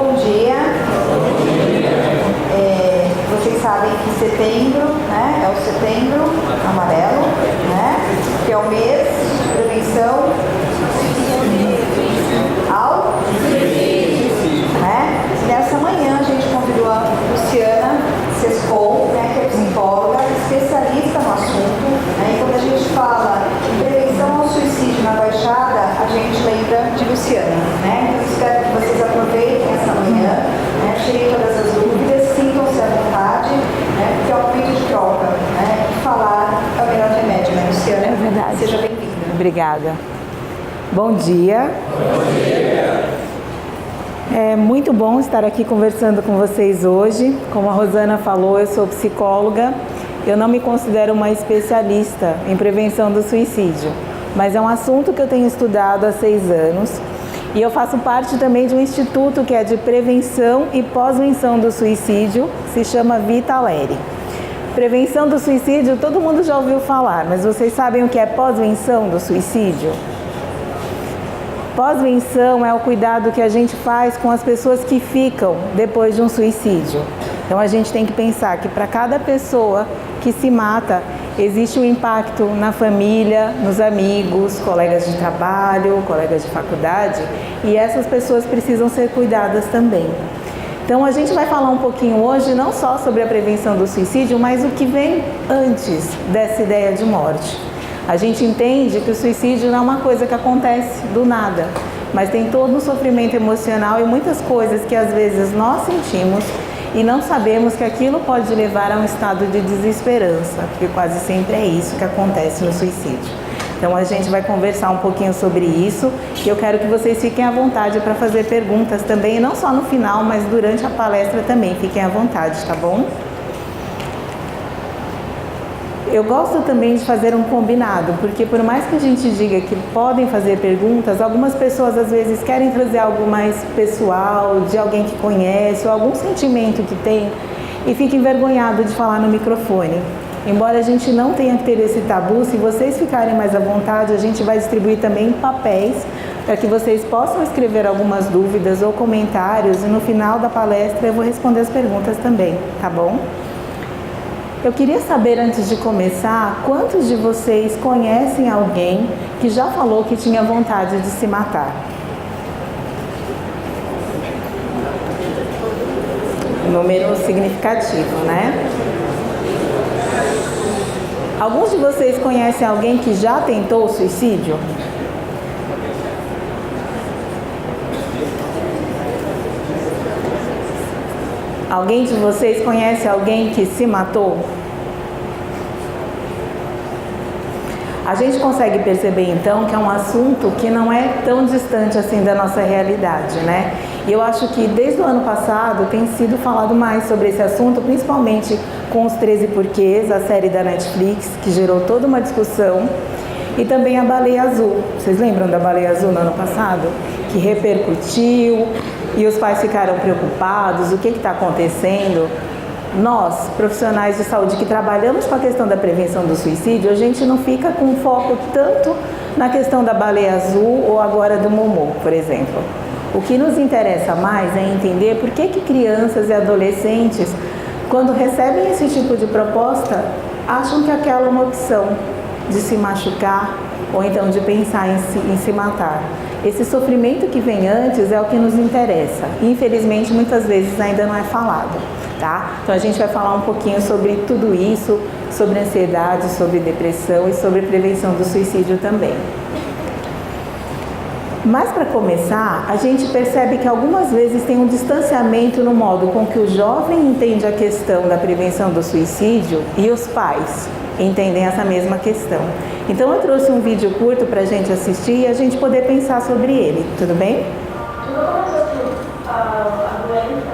Bom dia. Vocês sabem que setembro, né, é o setembro amarelo, né, que é o mês de prevenção ao suicídio, né? Nessa manhã a gente convidou a Luciana Sescon, né, que é psicóloga, especialista no assunto, né, e quando a gente fala em prevenção ao suicídio na Baixada, a gente lembra de Luciana, né? Então espero que vocês aproveitem essa manhã, né, tirem todas as dúvidas, sintam-se à vontade, né, porque é um momento de troca, né, e falar é o melhor remédio, né, Luciana? É verdade. Seja bem-vinda. Obrigada. Bom dia. Bom dia. É muito bom estar aqui conversando com vocês hoje. Como a Rosana falou, eu sou psicóloga. Eu não me considero uma especialista em prevenção do suicídio, mas é um assunto que eu tenho estudado há 6 anos. E eu faço parte também de um instituto que é de prevenção e pós-venção do suicídio, se chama Vita Leri. Prevenção do suicídio, todo mundo já ouviu falar, mas vocês sabem o que é pós-venção do suicídio? Pós-venção é o cuidado que a gente faz com as pessoas que ficam depois de um suicídio. Então a gente tem que pensar que para cada pessoa que se mata, existe um impacto na família, nos amigos, colegas de trabalho, colegas de faculdade, e essas pessoas precisam ser cuidadas também. Então a gente vai falar um pouquinho hoje não só sobre a prevenção do suicídio, mas o que vem antes dessa ideia de morte. A gente entende que o suicídio não é uma coisa que acontece do nada, mas tem todo um sofrimento emocional e muitas coisas que às vezes nós sentimos e não sabemos que aquilo pode levar a um estado de desesperança, porque quase sempre é isso que acontece no suicídio. Então a gente vai conversar um pouquinho sobre isso e eu quero que vocês fiquem à vontade para fazer perguntas também, não só no final, mas durante a palestra também, fiquem à vontade, tá bom? Eu gosto também de fazer um combinado, porque por mais que a gente diga que podem fazer perguntas, algumas pessoas às vezes querem trazer algo mais pessoal, de alguém que conhece, ou algum sentimento que tem, e fica envergonhado de falar no microfone. Embora a gente não tenha que ter esse tabu, se vocês ficarem mais à vontade, a gente vai distribuir também papéis para que vocês possam escrever algumas dúvidas ou comentários, e no final da palestra eu vou responder as perguntas também, tá bom? Eu queria saber, antes de começar, quantos de vocês conhecem alguém que já falou que tinha vontade de se matar? Número significativo, né? Alguns de vocês conhecem alguém que já tentou suicídio? Alguém de vocês conhece alguém que se matou? A gente consegue perceber então que é um assunto que não é tão distante assim da nossa realidade, né? E eu acho que desde o ano passado tem sido falado mais sobre esse assunto, principalmente com os 13 Porquês, a série da Netflix, que gerou toda uma discussão, e também a Baleia Azul. Vocês lembram da Baleia Azul no ano passado? Que repercutiu e os pais ficaram preocupados, o que está acontecendo? Nós, profissionais de saúde que trabalhamos com a questão da prevenção do suicídio, a gente não fica com foco tanto na questão da baleia azul ou agora do Momô, por exemplo. O que nos interessa mais é entender por que crianças e adolescentes, quando recebem esse tipo de proposta, acham que aquela é uma opção de se machucar ou então de pensar em se matar. Esse sofrimento que vem antes é o que nos interessa. Infelizmente, muitas vezes ainda não é falado, tá? Então a gente vai falar um pouquinho sobre tudo isso, sobre ansiedade, sobre depressão e sobre prevenção do suicídio também. Mas para começar, a gente percebe que algumas vezes tem um distanciamento no modo com que o jovem entende a questão da prevenção do suicídio e os pais entendem essa mesma questão. Então eu trouxe um vídeo curto para a gente assistir e a gente poder pensar sobre ele, tudo bem? Tudo começou a doença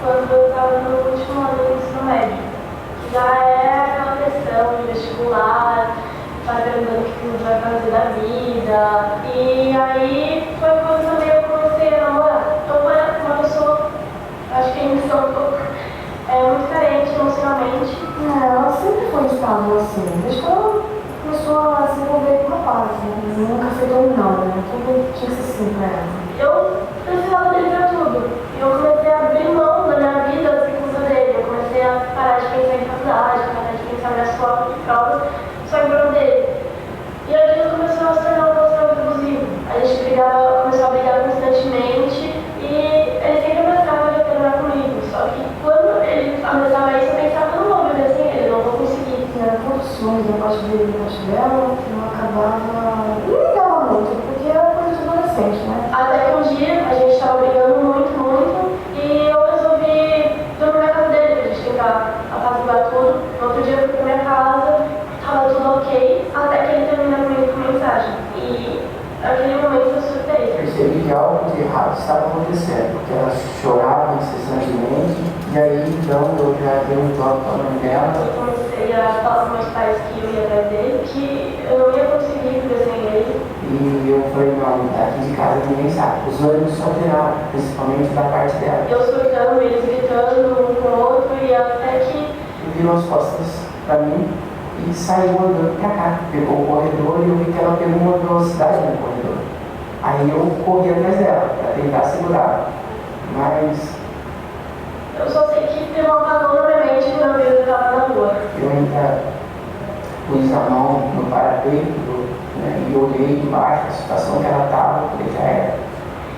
quando eu estava no último ano do ensino médio. Já é aquela questão de vestibular, tá perguntando o que você vai fazer da vida. E aí foi quando também eu comecei a namorar. Então foi uma pessoa, acho que ainda sou um pouco muito carente emocionalmente. Ela sempre foi estável assim, desde que ela começou a se envolver com uma fase, nunca foi dominada, né? Tudo tinha que ser assim pra ela. Eu precisava dele pra tudo. Eu chorava incessantemente, e aí então eu já dei um toque para a mãe dela. Eu comecei a falar para meus pais que eu ia atrás dele, que eu não ia conseguir viver sem ele. E eu falei, não, aqui de casa ninguém sabe. Os ânimos se alteraram, principalmente da parte dela. Eu surtando, eles gritando um com o outro, e até que Ele virou as costas para mim e saiu andando para cá. Pegou o corredor e eu vi que ela pegou uma velocidade no corredor. Aí eu corri atrás dela para tentar segurar, mas eu só sei que teve um apagão na minha mente quando eu vi que eu estava na rua. eu ainda pus a mão no parapeito, né, e olhei embaixo a situação que ela estava, falei, já era.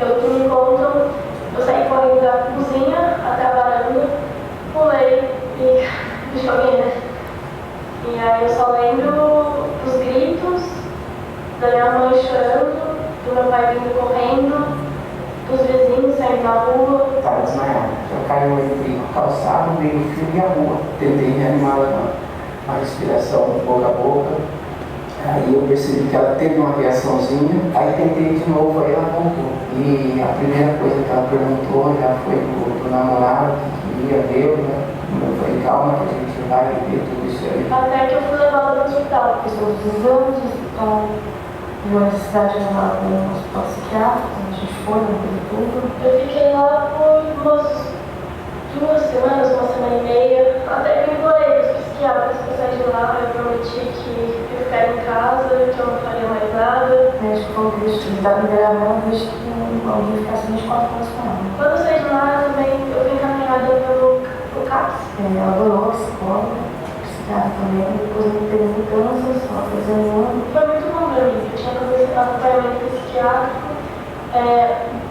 Eu que me encontro, eu saí correndo da cozinha até a varanda, pulei e me joguei, né? E aí eu só lembro dos gritos, da minha mãe chorando, do meu pai vindo correndo, dos vizinhos saindo da rua. Estava desmaiada. Eu caí entre o calçado, o meio-fio e a rua. Tentei reanimá-la na respiração boca a boca. Aí eu percebi que ela teve uma reaçãozinha. Aí tentei de novo, aí ela voltou. E a primeira coisa que ela perguntou já foi do namorado que queria ver, né? Eu falei, calma que a gente vai ver tudo isso aí. Até que eu fui levada para o hospital. Fiz todos os exames, então viu a necessidade de levar para um hospital psiquiátrico, então a gente foi, não teve tudo. Eu fiquei lá por umas 2 semanas, 1 semana e meia, até que eu implorei para os psiquiatras que eu saí de lá. Eu prometi que ia ficar em casa, que eu não faria mais nada. O médico falou que eles liberaram ela desde que alguém ficasse 24 horas com ela. Quando eu saí de lá, também eu fui encaminhada pelo CAPS. Ela adorou a psicóloga, psiquiatra também, depois eu teve mudanças, ela fez ano. Foi muito bom para mim. Eu tinha acompanhamento psiquiátrico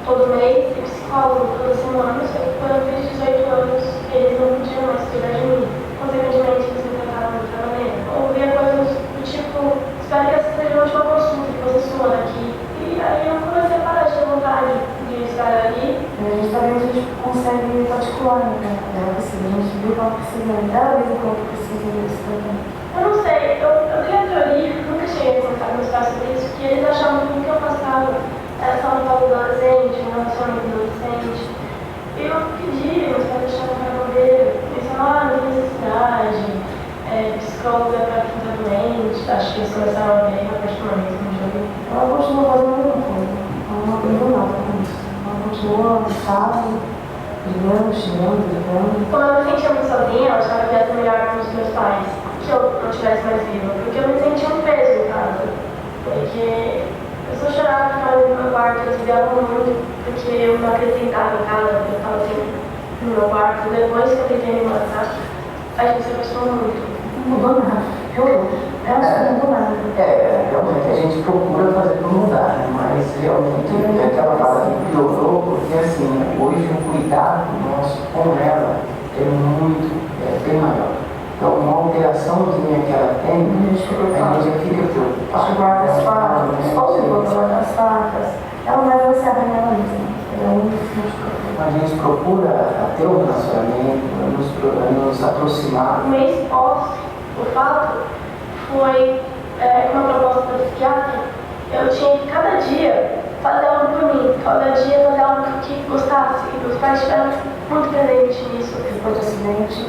todo mês e psicólogo toda semana. Só que quando eu fiz 18 anos, eles não podiam mais cuidar de mim. Consequentemente, eles me trataram de outra maneira. Ouvia coisas do tipo, espero que essa seja a última consulta que você sua daqui. E aí eu comecei a parar de ter vontade de estar ali. E a gente também consegue particular, né? Ela precisa, a gente viu que ela precisa, cada vez em quando precisa disso também. Eu não sei, eu tenho a teoria, nunca cheguei a contar com meus pais sobre isso, que eles achavam que o que eu passava era só um tal adolescente, um relacionamento adolescente. E eu pedi, meus pais achavam que era bobeira. Eles falaram, não tem necessidade, psicólogo é para quem está doente. Acho que eles começaram a ver a partir do momento que eu joguei. Ela continua fazendo a mesma coisa, ela não aprendeu nada com isso. Ela continua no estado, brigando, xingando, gritando. Quando eu me sentia muito sozinha, eu achava que ia ser melhor com os meus pais, que eu não estivesse mais viva. Porque eu me sentia um peso em casa. Porque eu só chorava, ficava no meu quarto, eu desviava muito, porque eu não acrescentava em casa, eu estava sempre no meu quarto. Depois que eu tentei me matar, a gente se apaixonou muito. Não mudou nada, piorou. Ela não mudou nada. Realmente a gente procura fazer para mudar, né? Mas realmente é que ela fala que piorou, porque assim, hoje o cuidado nosso com ela é bem maior. Então, uma alteraçãozinha que ela tem, a gente já fica preocupado. Guarda as facas, guarda as facas. Ela vai se arranhar ela mesma. Ela é muito A gente procura ter um relacionamento, nos aproximar. Um mês pós o fato, foi uma proposta da psiquiatra. Eu tinha que cada dia fazer algo por mim, cada dia fazer algo que gostasse. E meus pais estiveram muito presentes nisso. Depois do acidente,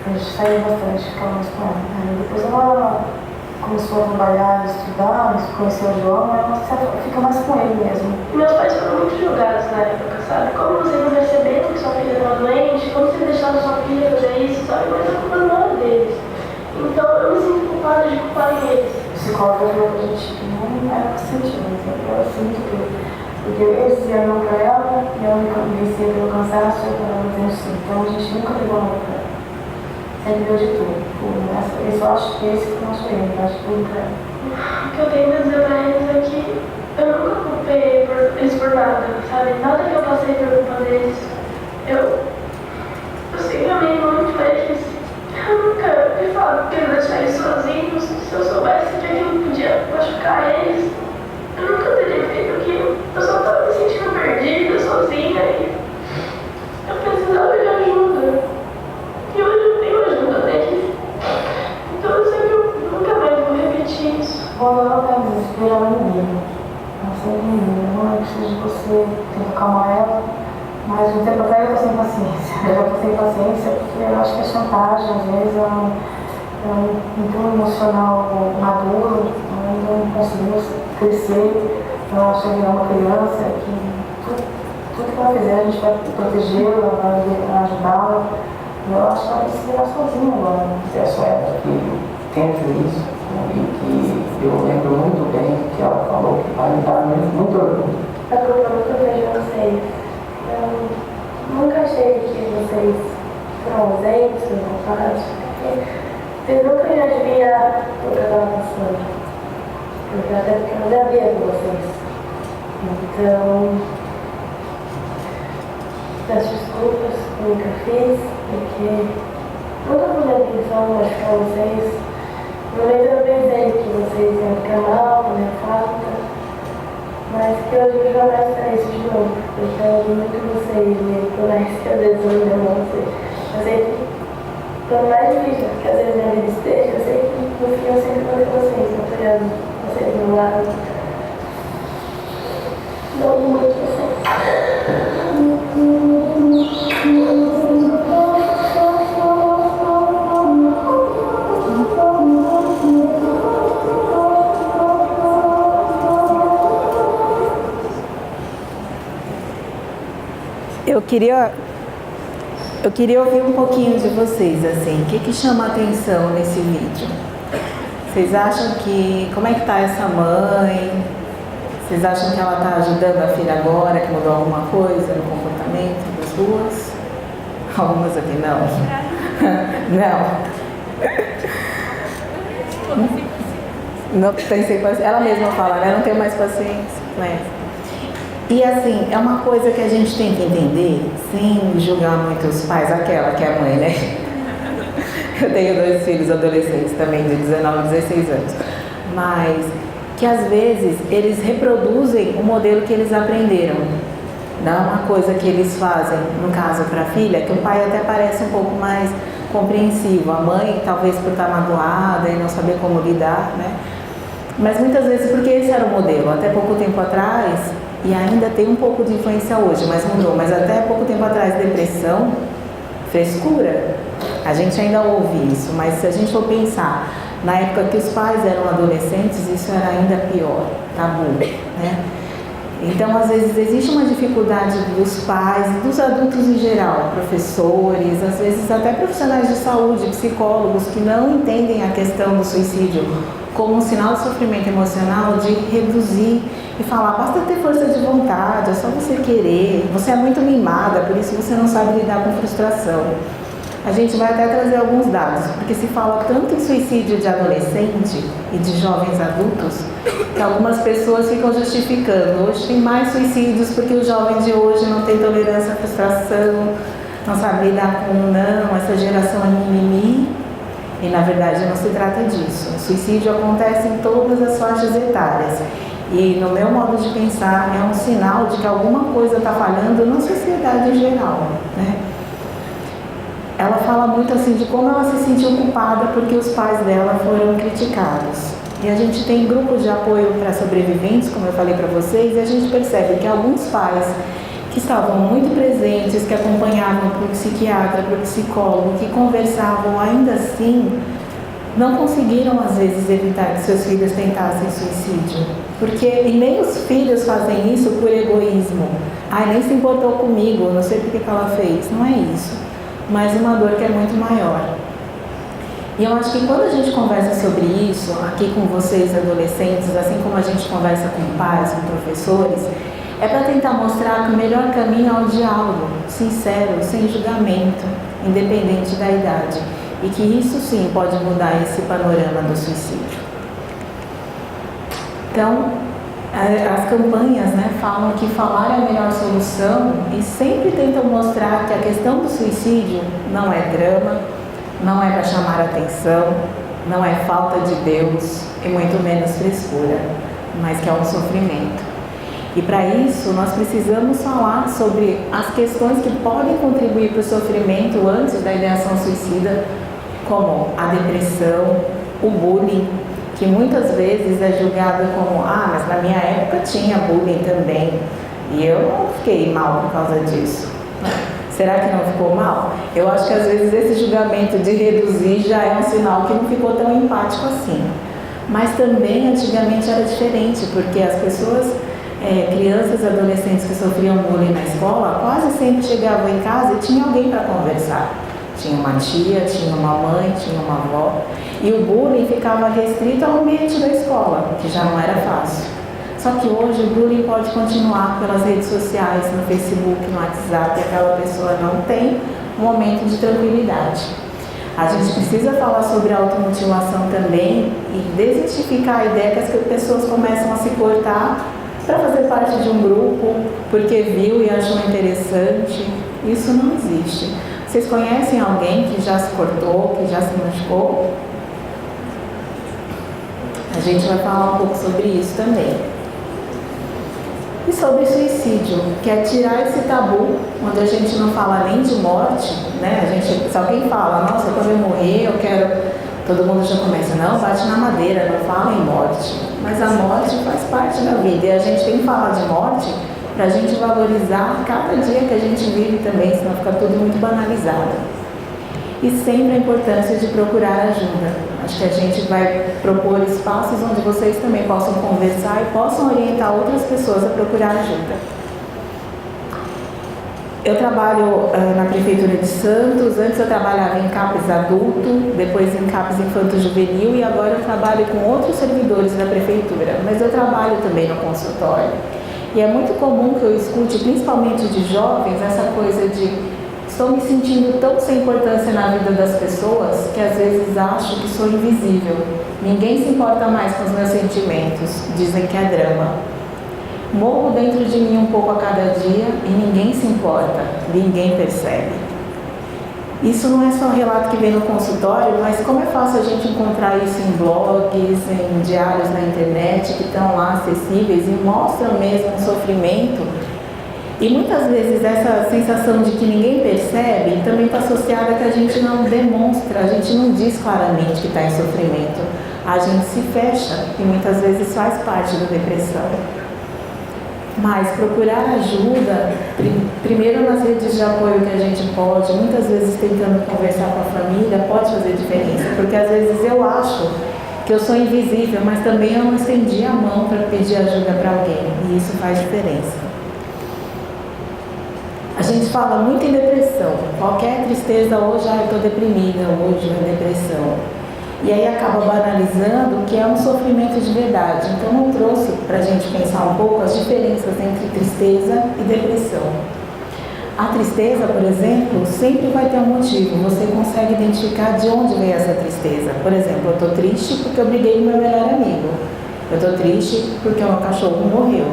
a gente saiu bastante, ficamos com ela. Aí depois ela começou a trabalhar, estudar, conheceu o João, ela fica mais com ele mesmo. Meus pais foram muito julgados na época, sabe? Como vocês não perceberam que sua filha estava doente? Como vocês deixaram sua filha fazer isso, sabe? Mas a culpa não era deles. Então eu me sinto culpada de culparem eles. O psicólogo falou pra gente que não era possível, mas ela sinto que. Porque eles diziam não pra ela e ela me vencia pelo cansaço e ela dizendo sim. Então a gente nunca pegou não pra ela. Sempre deu de tudo. Eu só acho que esse foi o nosso erro, eu acho tudo pra ela. O que eu tenho a dizer pra eles é que eu nunca culpei eles por nada, sabe? Nada que eu passei por culpa deles. Eu sempre amei muito eles. Eu nunca me falo que eles deixaram eles sozinhos. Se eu soubesse que aquilo podia machucar eles, eu nunca teria feito aquilo. Eu só estava me sentindo perdida, sozinha e eu precisava de ajuda. E hoje eu tenho ajuda deles. Então eu sei que eu nunca mais vou repetir isso. Quando ela tá desesperada, ela me liga. Ela sempre me liga. Não é preciso de você, tem que acalmar ela, mas o tempo atrás eu tô sem paciência. Eu já tô sem paciência porque eu acho que é chantagem, às vezes é um impulso emocional maduro, ainda não conseguimos crescer, não acho que virar uma criança, que tudo que ela fizer a gente vai protegê-la, vai ajudá-la. Eu acho que ela vai se virar sozinha agora. Peço a ela que tenha juízo e que eu lembro muito bem que ela falou que vai me dar muito orgulho. A culpa nunca vejo vocês. Eu nunca achei que vocês foram ausentes, ocupados, porque vocês nunca iam adivinhar o que eu estava passando. Até porque eu não sabia com vocês. Então, peço desculpas por nunca fiz, porque nunca foi minha intenção machucar vocês. No momento eu pensei que vocês iam ficar mal com minha falta, mas que hoje eu jamais farei isso de novo, porque eu amo muito vocês e por mais que às vezes eu não sei. Eu sei que, por mais difícil que às vezes minha vida esteja, eu sei que no fim eu sempre vou ter vocês, apoiando vocês do meu lado. Eu amo muito vocês. Eu queria ouvir um pouquinho de vocês, assim, o que chama a atenção nesse vídeo? Vocês acham que, como é que tá essa mãe? Vocês acham que ela tá ajudando a filha agora, que mudou alguma coisa no comportamento das duas? Algumas aqui não. Não tem sem paciência. Ela mesma fala, né? Não tenho mais paciência. Né? E assim, é uma coisa que a gente tem que entender, sem julgar muito os pais, aquela que é a mãe, né? Eu tenho 2 filhos adolescentes também, de 19 e 16 anos. Mas que às vezes eles reproduzem o modelo que eles aprenderam. Não é uma coisa que eles fazem, no caso para a filha, que o pai até parece um pouco mais compreensivo. A mãe, talvez por estar magoada e não saber como lidar, né? Mas muitas vezes porque esse era o modelo. Até pouco tempo atrás, e ainda tem um pouco de influência hoje, mas mudou. Mas até pouco tempo atrás, depressão, frescura, a gente ainda ouve isso. Mas se a gente for pensar, na época que os pais eram adolescentes, isso era ainda pior, tabu, né? Então, às vezes, existe uma dificuldade dos pais, dos adultos em geral, professores, às vezes até profissionais de saúde, psicólogos, que não entendem a questão do suicídio como um sinal de sofrimento emocional, de reduzir e falar, basta ter força de vontade, é só você querer, você é muito mimada, por isso você não sabe lidar com frustração. A gente vai até trazer alguns dados, porque se fala tanto em suicídio de adolescente e de jovens adultos, que algumas pessoas ficam justificando. Hoje tem mais suicídios porque os jovens de hoje não têm tolerância à frustração, não sabem lidar com não, essa geração é mimimi. E na verdade não se trata disso. O suicídio acontece em todas as faixas etárias. E no meu modo de pensar, é um sinal de que alguma coisa está falhando na sociedade em geral, né? Ela fala muito assim de como ela se sentiu culpada porque os pais dela foram criticados. E a gente tem grupos de apoio para sobreviventes, como eu falei para vocês, e a gente percebe que alguns pais que estavam muito presentes, que acompanhavam para o psiquiatra, para o psicólogo, que conversavam, ainda assim, não conseguiram às vezes evitar que seus filhos tentassem suicídio. Porque e nem os filhos fazem isso por egoísmo. Ai, nem se importou comigo, não sei por que ela fez. Não é isso. Mas uma dor que é muito maior. E eu acho que quando a gente conversa sobre isso, aqui com vocês adolescentes, assim como a gente conversa com pais, com professores, é para tentar mostrar que o melhor caminho é o diálogo, sincero, sem julgamento, independente da idade. E que isso sim pode mudar esse panorama do suicídio. Então, as campanhas, né, falam que falar é a melhor solução e sempre tentam mostrar que a questão do suicídio não é drama, não é para chamar atenção, não é falta de Deus e muito menos frescura, mas que é um sofrimento. E para isso nós precisamos falar sobre as questões que podem contribuir para o sofrimento antes da ideação suicida, como a depressão, o bullying, que muitas vezes é julgado como, mas na minha época tinha bullying também, e eu não fiquei mal por causa disso. Será que não ficou mal? Eu acho que às vezes esse julgamento de reduzir já é um sinal que não ficou tão empático assim. Mas também antigamente era diferente, porque as pessoas, crianças e adolescentes que sofriam bullying na escola, quase sempre chegavam em casa e tinha alguém para conversar. Tinha uma tia, tinha uma mãe, tinha uma avó. E o bullying ficava restrito ao ambiente da escola, que já não era fácil. Só que hoje o bullying pode continuar pelas redes sociais, no Facebook, no WhatsApp, e aquela pessoa não tem um momento de tranquilidade. A gente precisa falar sobre automutilação também e desmistificar a ideia que as pessoas começam a se cortar para fazer parte de um grupo, porque viu e achou interessante. Isso não existe. Vocês conhecem alguém que já se cortou, que já se machucou? A gente vai falar um pouco sobre isso também. E sobre suicídio, que é tirar esse tabu, onde a gente não fala nem de morte, né? Se alguém fala, nossa, quando eu morrer eu quero... Todo mundo já começa, não, bate na madeira, não fala em morte. Mas a morte faz parte da vida e a gente tem que falar de morte para a gente valorizar cada dia que a gente vive também, senão fica tudo muito banalizado. E sempre a importância de procurar ajuda. Acho que a gente vai propor espaços onde vocês também possam conversar e possam orientar outras pessoas a procurar ajuda. Eu trabalho na Prefeitura de Santos. Antes eu trabalhava em CAPES adulto, depois em CAPES infanto-juvenil e agora eu trabalho com outros servidores da Prefeitura. Mas eu trabalho também no consultório. E é muito comum que eu escute, principalmente de jovens, essa coisa de estou me sentindo tão sem importância na vida das pessoas que às vezes acho que sou invisível. Ninguém se importa mais com os meus sentimentos, dizem que é drama. Morro dentro de mim um pouco a cada dia e ninguém se importa, ninguém percebe. Isso não é só um relato que vem no consultório, mas como é fácil a gente encontrar isso em blogs, em diários na internet que estão lá acessíveis e mostram mesmo o sofrimento. E muitas vezes essa sensação de que ninguém percebe também está associada a que a gente não demonstra, a gente não diz claramente que está em sofrimento. A gente se fecha e muitas vezes faz parte da depressão. Mas procurar ajuda, primeiro nas redes de apoio que a gente pode, muitas vezes tentando conversar com a família, pode fazer diferença. Porque às vezes eu acho que eu sou invisível, mas também eu não estendi a mão para pedir ajuda para alguém. E isso faz diferença. A gente fala muito em depressão. Qualquer tristeza, hoje eu estou deprimida, hoje é depressão. E aí acaba banalizando que é um sofrimento de verdade. Então eu trouxe para a gente pensar um pouco as diferenças entre tristeza e depressão. A tristeza, por exemplo, sempre vai ter um motivo. Você consegue identificar de onde vem essa tristeza. Por exemplo, eu estou triste porque eu briguei com meu melhor amigo. Eu estou triste porque o meu cachorro morreu.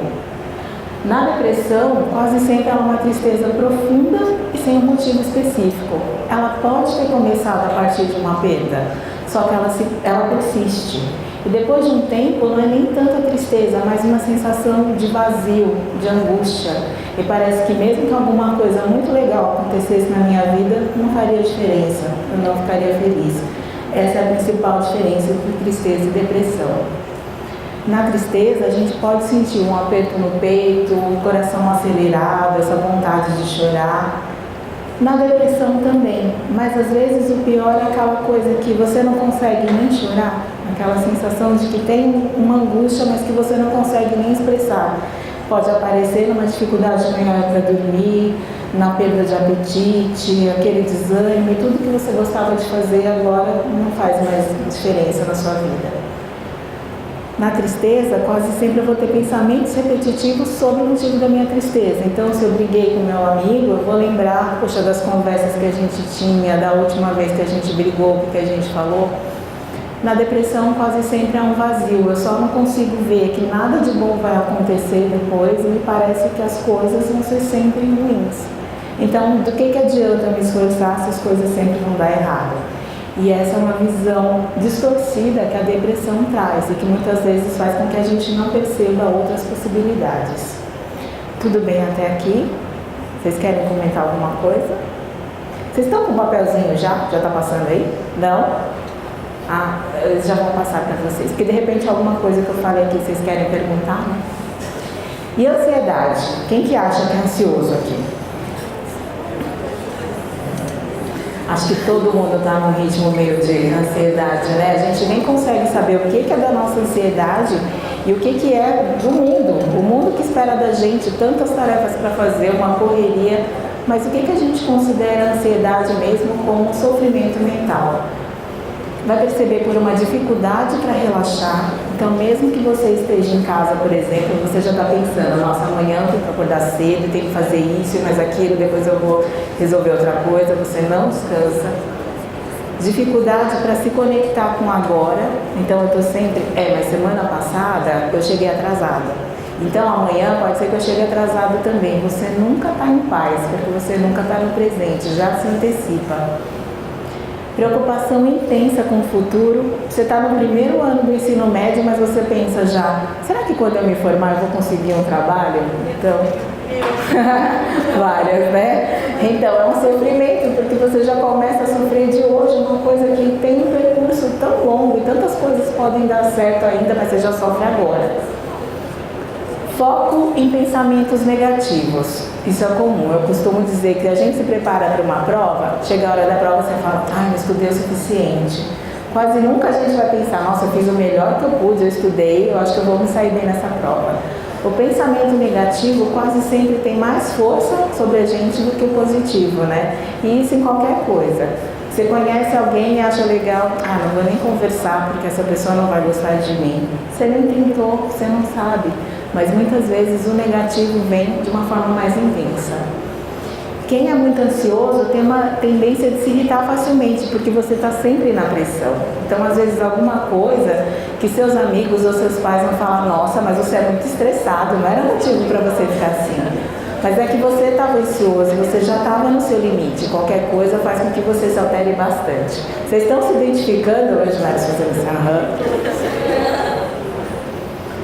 Na depressão, quase sempre é uma tristeza profunda e sem um motivo específico. Ela pode ter começado a partir de uma perda, só que ela persiste. E depois de um tempo, não é nem tanta tristeza, mas uma sensação de vazio, de angústia. E parece que mesmo que alguma coisa muito legal acontecesse na minha vida, não faria diferença, eu não ficaria feliz. Essa é a principal diferença entre tristeza e depressão. Na tristeza, a gente pode sentir um aperto no peito, o coração acelerado, essa vontade de chorar. Na depressão também, mas às vezes o pior é aquela coisa que você não consegue nem chorar, aquela sensação de que tem uma angústia, mas que você não consegue nem expressar. Pode aparecer numa dificuldade maior para dormir, na perda de apetite, aquele desânimo e tudo que você gostava de fazer agora não faz mais diferença na sua vida. Na tristeza, quase sempre eu vou ter pensamentos repetitivos sobre o motivo da minha tristeza. Então, se eu briguei com meu amigo, eu vou lembrar, poxa, das conversas que a gente tinha, da última vez que a gente brigou, o que a gente falou. Na depressão, quase sempre é um vazio. Eu só não consigo ver que nada de bom vai acontecer depois e me parece que as coisas vão ser sempre ruins. Então, do que adianta eu me esforçar se as coisas sempre vão dar errado? E essa é uma visão distorcida que a depressão traz e que muitas vezes faz com que a gente não perceba outras possibilidades. Tudo bem até aqui? Vocês querem comentar alguma coisa? Vocês estão com o papelzinho já? Já está passando aí? Não? Ah, eles já vão passar para vocês. Porque de repente alguma coisa que eu falei aqui vocês querem perguntar, né? E ansiedade? Quem que acha que é ansioso aqui? Acho que todo mundo está num ritmo meio de ansiedade, né? A gente nem consegue saber o que é da nossa ansiedade e o que é do mundo. O mundo que espera da gente tantas tarefas para fazer, uma correria, mas o que a gente considera ansiedade mesmo como sofrimento mental? Vai perceber por uma dificuldade para relaxar. Então, mesmo que você esteja em casa, por exemplo, você já está pensando, nossa, amanhã eu tenho que acordar cedo, tenho que fazer isso, mas aquilo, depois eu vou resolver outra coisa, você não descansa. Dificuldade para se conectar com agora. Então, eu estou sempre, mas semana passada eu cheguei atrasada. Então, amanhã pode ser que eu chegue atrasado também. Você nunca está em paz, porque você nunca está no presente, já se antecipa. Preocupação intensa com o futuro. Você está no primeiro ano do ensino médio, mas você pensa já, será que quando eu me formar eu vou conseguir um trabalho? Então, várias, né? Então é um sofrimento, porque você já começa a sofrer de hoje, uma coisa que tem um percurso tão longo e tantas coisas podem dar certo ainda, mas você já sofre agora. Foco em pensamentos negativos. Isso é comum. Eu costumo dizer que a gente se prepara para uma prova, chega a hora da prova você fala, não estudei o suficiente. Quase nunca a gente vai pensar, nossa, eu fiz o melhor que eu pude, eu estudei, eu acho que eu vou me sair bem nessa prova. O pensamento negativo quase sempre tem mais força sobre a gente do que o positivo, né? E isso em qualquer coisa. Você conhece alguém e acha legal, não vou nem conversar porque essa pessoa não vai gostar de mim. Você nem tentou, você não sabe. Mas muitas vezes o negativo vem de uma forma mais intensa. Quem é muito ansioso tem uma tendência de se irritar facilmente, porque você está sempre na pressão. Então, às vezes, alguma coisa que seus amigos ou seus pais vão falar, nossa, mas você é muito estressado, não era motivo para você ficar assim. Mas é que você estava ansioso, você já estava no seu limite. Qualquer coisa faz com que você se altere bastante. Vocês estão se identificando hoje, vários fazendo assim,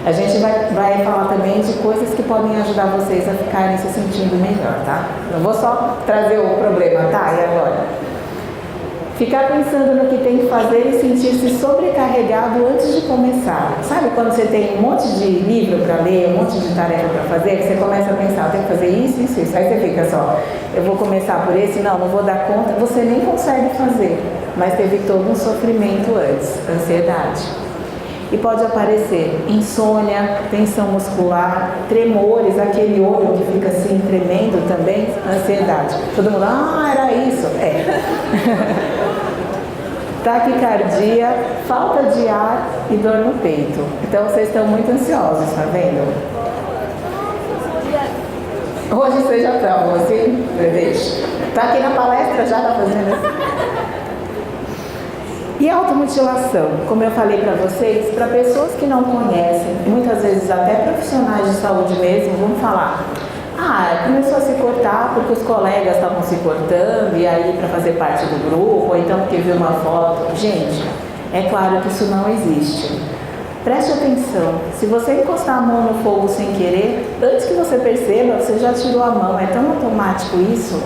A gente vai falar também de coisas que podem ajudar vocês a ficarem se sentindo melhor, tá? Não vou só trazer o problema, tá? E agora? Ficar pensando no que tem que fazer e sentir-se sobrecarregado antes de começar. Sabe quando você tem um monte de livro para ler, um monte de tarefa para fazer, que você começa a pensar, eu tenho que fazer isso, isso, isso. Aí você fica só, eu vou começar por esse, não vou dar conta. Você nem consegue fazer, mas teve todo um sofrimento antes, ansiedade. E pode aparecer insônia, tensão muscular, tremores, aquele olho que fica assim tremendo também, ansiedade. Todo mundo, era isso. Taquicardia, falta de ar e dor no peito. Então vocês estão muito ansiosos, tá vendo? Hoje vocês já estão, assim, deixa. Tá aqui na palestra já, tá fazendo isso? E a automutilação, como eu falei para vocês, para pessoas que não conhecem, muitas vezes até profissionais de saúde mesmo, vão falar, começou a se cortar porque os colegas estavam se cortando e aí para fazer parte do grupo, ou então porque viu uma foto. Gente, é claro que isso não existe. Preste atenção, se você encostar a mão no fogo sem querer, antes que você perceba, você já tirou a mão, é tão automático isso.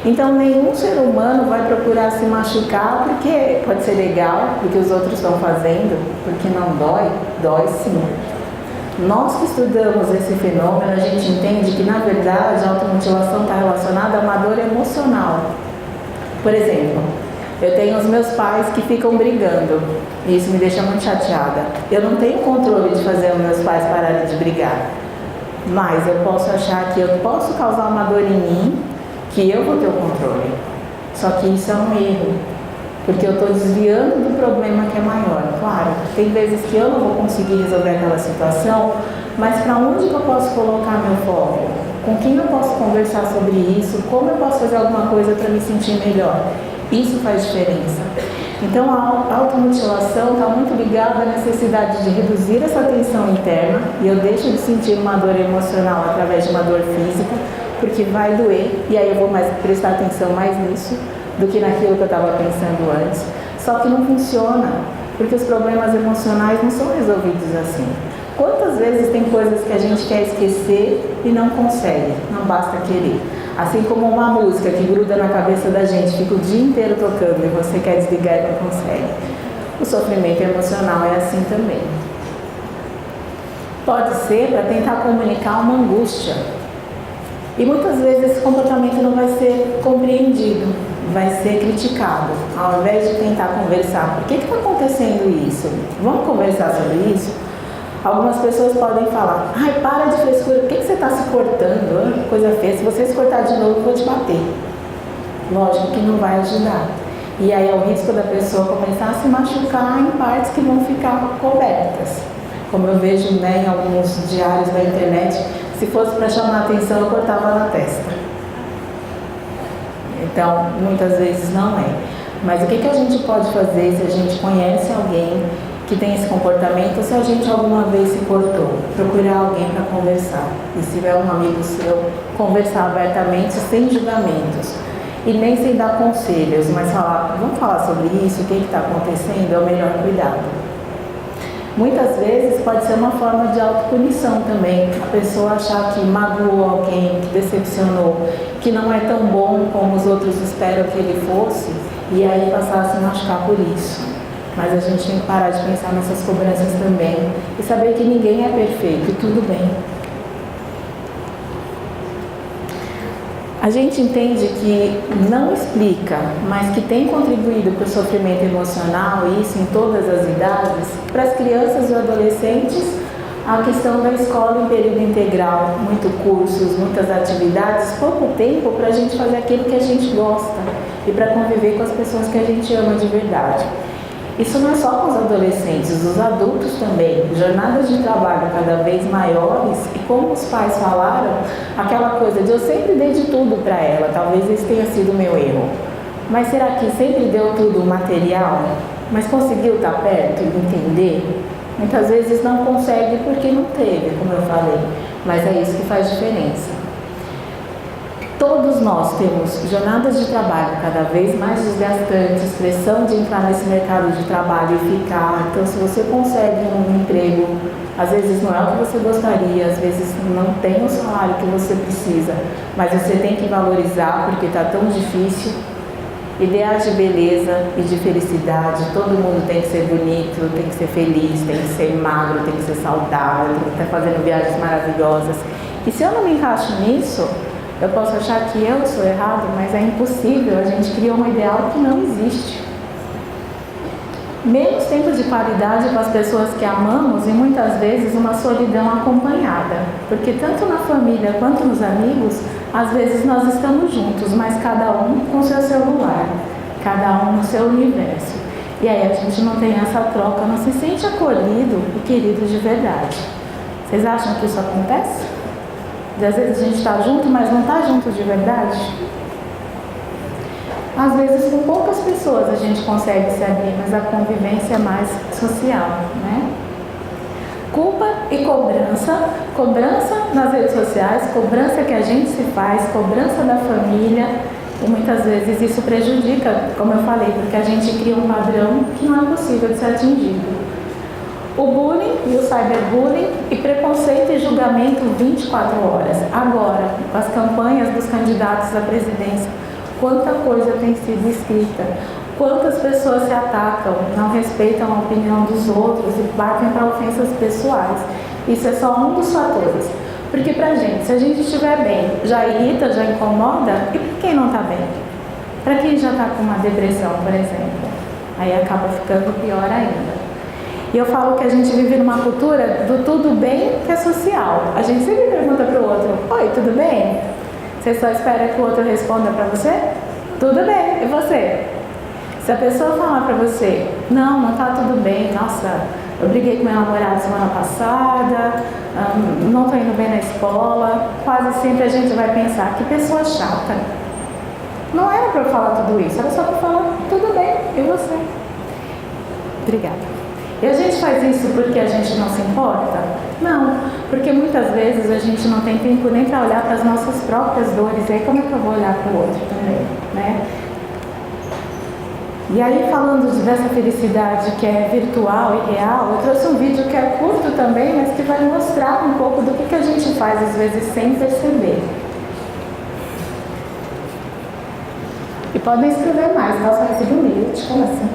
Então, nenhum ser humano vai procurar se machucar porque pode ser legal, porque os outros estão fazendo, porque não dói, dói sim. Nós que estudamos esse fenômeno, a gente entende que, na verdade, a automutilação está relacionada a uma dor emocional. Por exemplo, eu tenho os meus pais que ficam brigando, e isso me deixa muito chateada. Eu não tenho controle de fazer os meus pais pararem de brigar, mas eu posso achar que eu posso causar uma dor em mim, que eu vou ter o controle. Só que isso é um erro, porque eu estou desviando do problema que é maior. Claro, tem vezes que eu não vou conseguir resolver aquela situação, mas para onde que eu posso colocar meu foco? Com quem eu posso conversar sobre isso? Como eu posso fazer alguma coisa para me sentir melhor? Isso faz diferença. Então a automutilação está muito ligada à necessidade de reduzir essa tensão interna, e eu deixo de sentir uma dor emocional através de uma dor física, porque vai doer, e aí eu vou prestar atenção mais nisso do que naquilo que eu estava pensando antes. Só que não funciona, porque os problemas emocionais não são resolvidos assim. Quantas vezes tem coisas que a gente quer esquecer e não consegue, não basta querer. Assim como uma música que gruda na cabeça da gente, fica o dia inteiro tocando e você quer desligar e não consegue. O sofrimento emocional é assim também. Pode ser para tentar comunicar uma angústia. E muitas vezes esse comportamento não vai ser compreendido. vai ser criticado, ao invés de tentar conversar. Por que está acontecendo isso? Vamos conversar sobre isso? Algumas pessoas podem falar, ai, para de frescura, por que você está se cortando? Coisa feia, se você se cortar de novo, eu vou te bater. Lógico que não vai ajudar. E aí é o risco da pessoa começar a se machucar em partes que vão ficar cobertas. Como eu vejo, né, em alguns diários da internet, se fosse para chamar a atenção, eu cortava na testa. Então, muitas vezes não é. Mas o que a gente pode fazer se a gente conhece alguém que tem esse comportamento, ou se a gente alguma vez se cortou? Procurar alguém para conversar. E se tiver um amigo seu, conversar abertamente, sem julgamentos. E nem sem dar conselhos, mas falar, vamos falar sobre isso, o que está acontecendo, é o melhor cuidado. Muitas vezes pode ser uma forma de autopunição também, a pessoa achar que magoou alguém, que decepcionou, que não é tão bom como os outros esperam que ele fosse, e aí passar a se machucar por isso. Mas a gente tem que parar de pensar nessas cobranças também, e saber que ninguém é perfeito, e tudo bem. A gente entende que não explica, mas que tem contribuído para o sofrimento emocional, e isso em todas as idades, para as crianças e adolescentes, a questão da escola em período integral, muitos cursos, muitas atividades, pouco tempo para a gente fazer aquilo que a gente gosta e para conviver com as pessoas que a gente ama de verdade. Isso não é só com os adolescentes, os adultos também. Jornadas de trabalho cada vez maiores e, como os pais falaram, aquela coisa de eu sempre dei de tudo para ela, talvez esse tenha sido o meu erro. Mas será que sempre deu tudo material? Mas conseguiu estar perto e entender? Muitas vezes não consegue porque não teve, como eu falei, mas é isso que faz diferença. Todos nós temos jornadas de trabalho cada vez mais desgastantes, pressão de entrar nesse mercado de trabalho e ficar. Então, se você consegue um emprego, às vezes não é o que você gostaria, às vezes não tem o salário que você precisa, mas você tem que valorizar porque está tão difícil. Ideais de beleza e de felicidade, todo mundo tem que ser bonito, tem que ser feliz, tem que ser magro, tem que ser saudável, tem que estar fazendo viagens maravilhosas. E se eu não me encaixo nisso, eu posso achar que eu sou errado, mas é impossível, a gente cria um ideal que não existe. Menos tempo de qualidade com as pessoas que amamos e muitas vezes uma solidão acompanhada. Porque tanto na família quanto nos amigos, às vezes nós estamos juntos, mas cada um com seu celular, cada um no seu universo. E aí a gente não tem essa troca, não se sente acolhido e querido de verdade. Vocês acham que isso acontece? Às vezes a gente está junto, mas não está junto de verdade. Às vezes com poucas pessoas a gente consegue se abrir, mas a convivência é mais social, né? Culpa e cobrança. Cobrança nas redes sociais, cobrança que a gente se faz, cobrança da família. E muitas vezes isso prejudica, como eu falei, porque a gente cria um padrão que não é possível de ser atingido. O bullying e o cyberbullying e preconceito e julgamento 24 horas. Agora, com as campanhas dos candidatos à presidência, quanta coisa tem sido escrita, quantas pessoas se atacam, não respeitam a opinião dos outros e partem para ofensas pessoais. Isso é só um dos fatores. Porque pra gente, se a gente estiver bem, já irrita, já incomoda, e para quem não está bem? Para quem já está com uma depressão, por exemplo? Aí acaba ficando pior ainda. E eu falo que a gente vive numa cultura do tudo bem que é social. A gente sempre pergunta para o outro, oi, tudo bem? Você só espera que o outro responda para você? Tudo bem, e você? Se a pessoa falar para você, não tá tudo bem, nossa, eu briguei com meu namorado semana passada, não estou indo bem na escola, quase sempre a gente vai pensar, que pessoa chata. Não era para eu falar tudo isso, era só para falar, tudo bem, e você? Obrigada. E a gente faz isso porque a gente não se importa? Não, porque muitas vezes a gente não tem tempo nem para olhar para as nossas próprias dores, e aí como é que eu vou olhar para o outro também, né? E aí, falando dessa felicidade que é virtual e real, eu trouxe um vídeo que é curto também, mas que vai mostrar um pouco do que a gente faz às vezes sem perceber. E podem escrever mais, tá? Só recebi um minute, como assim?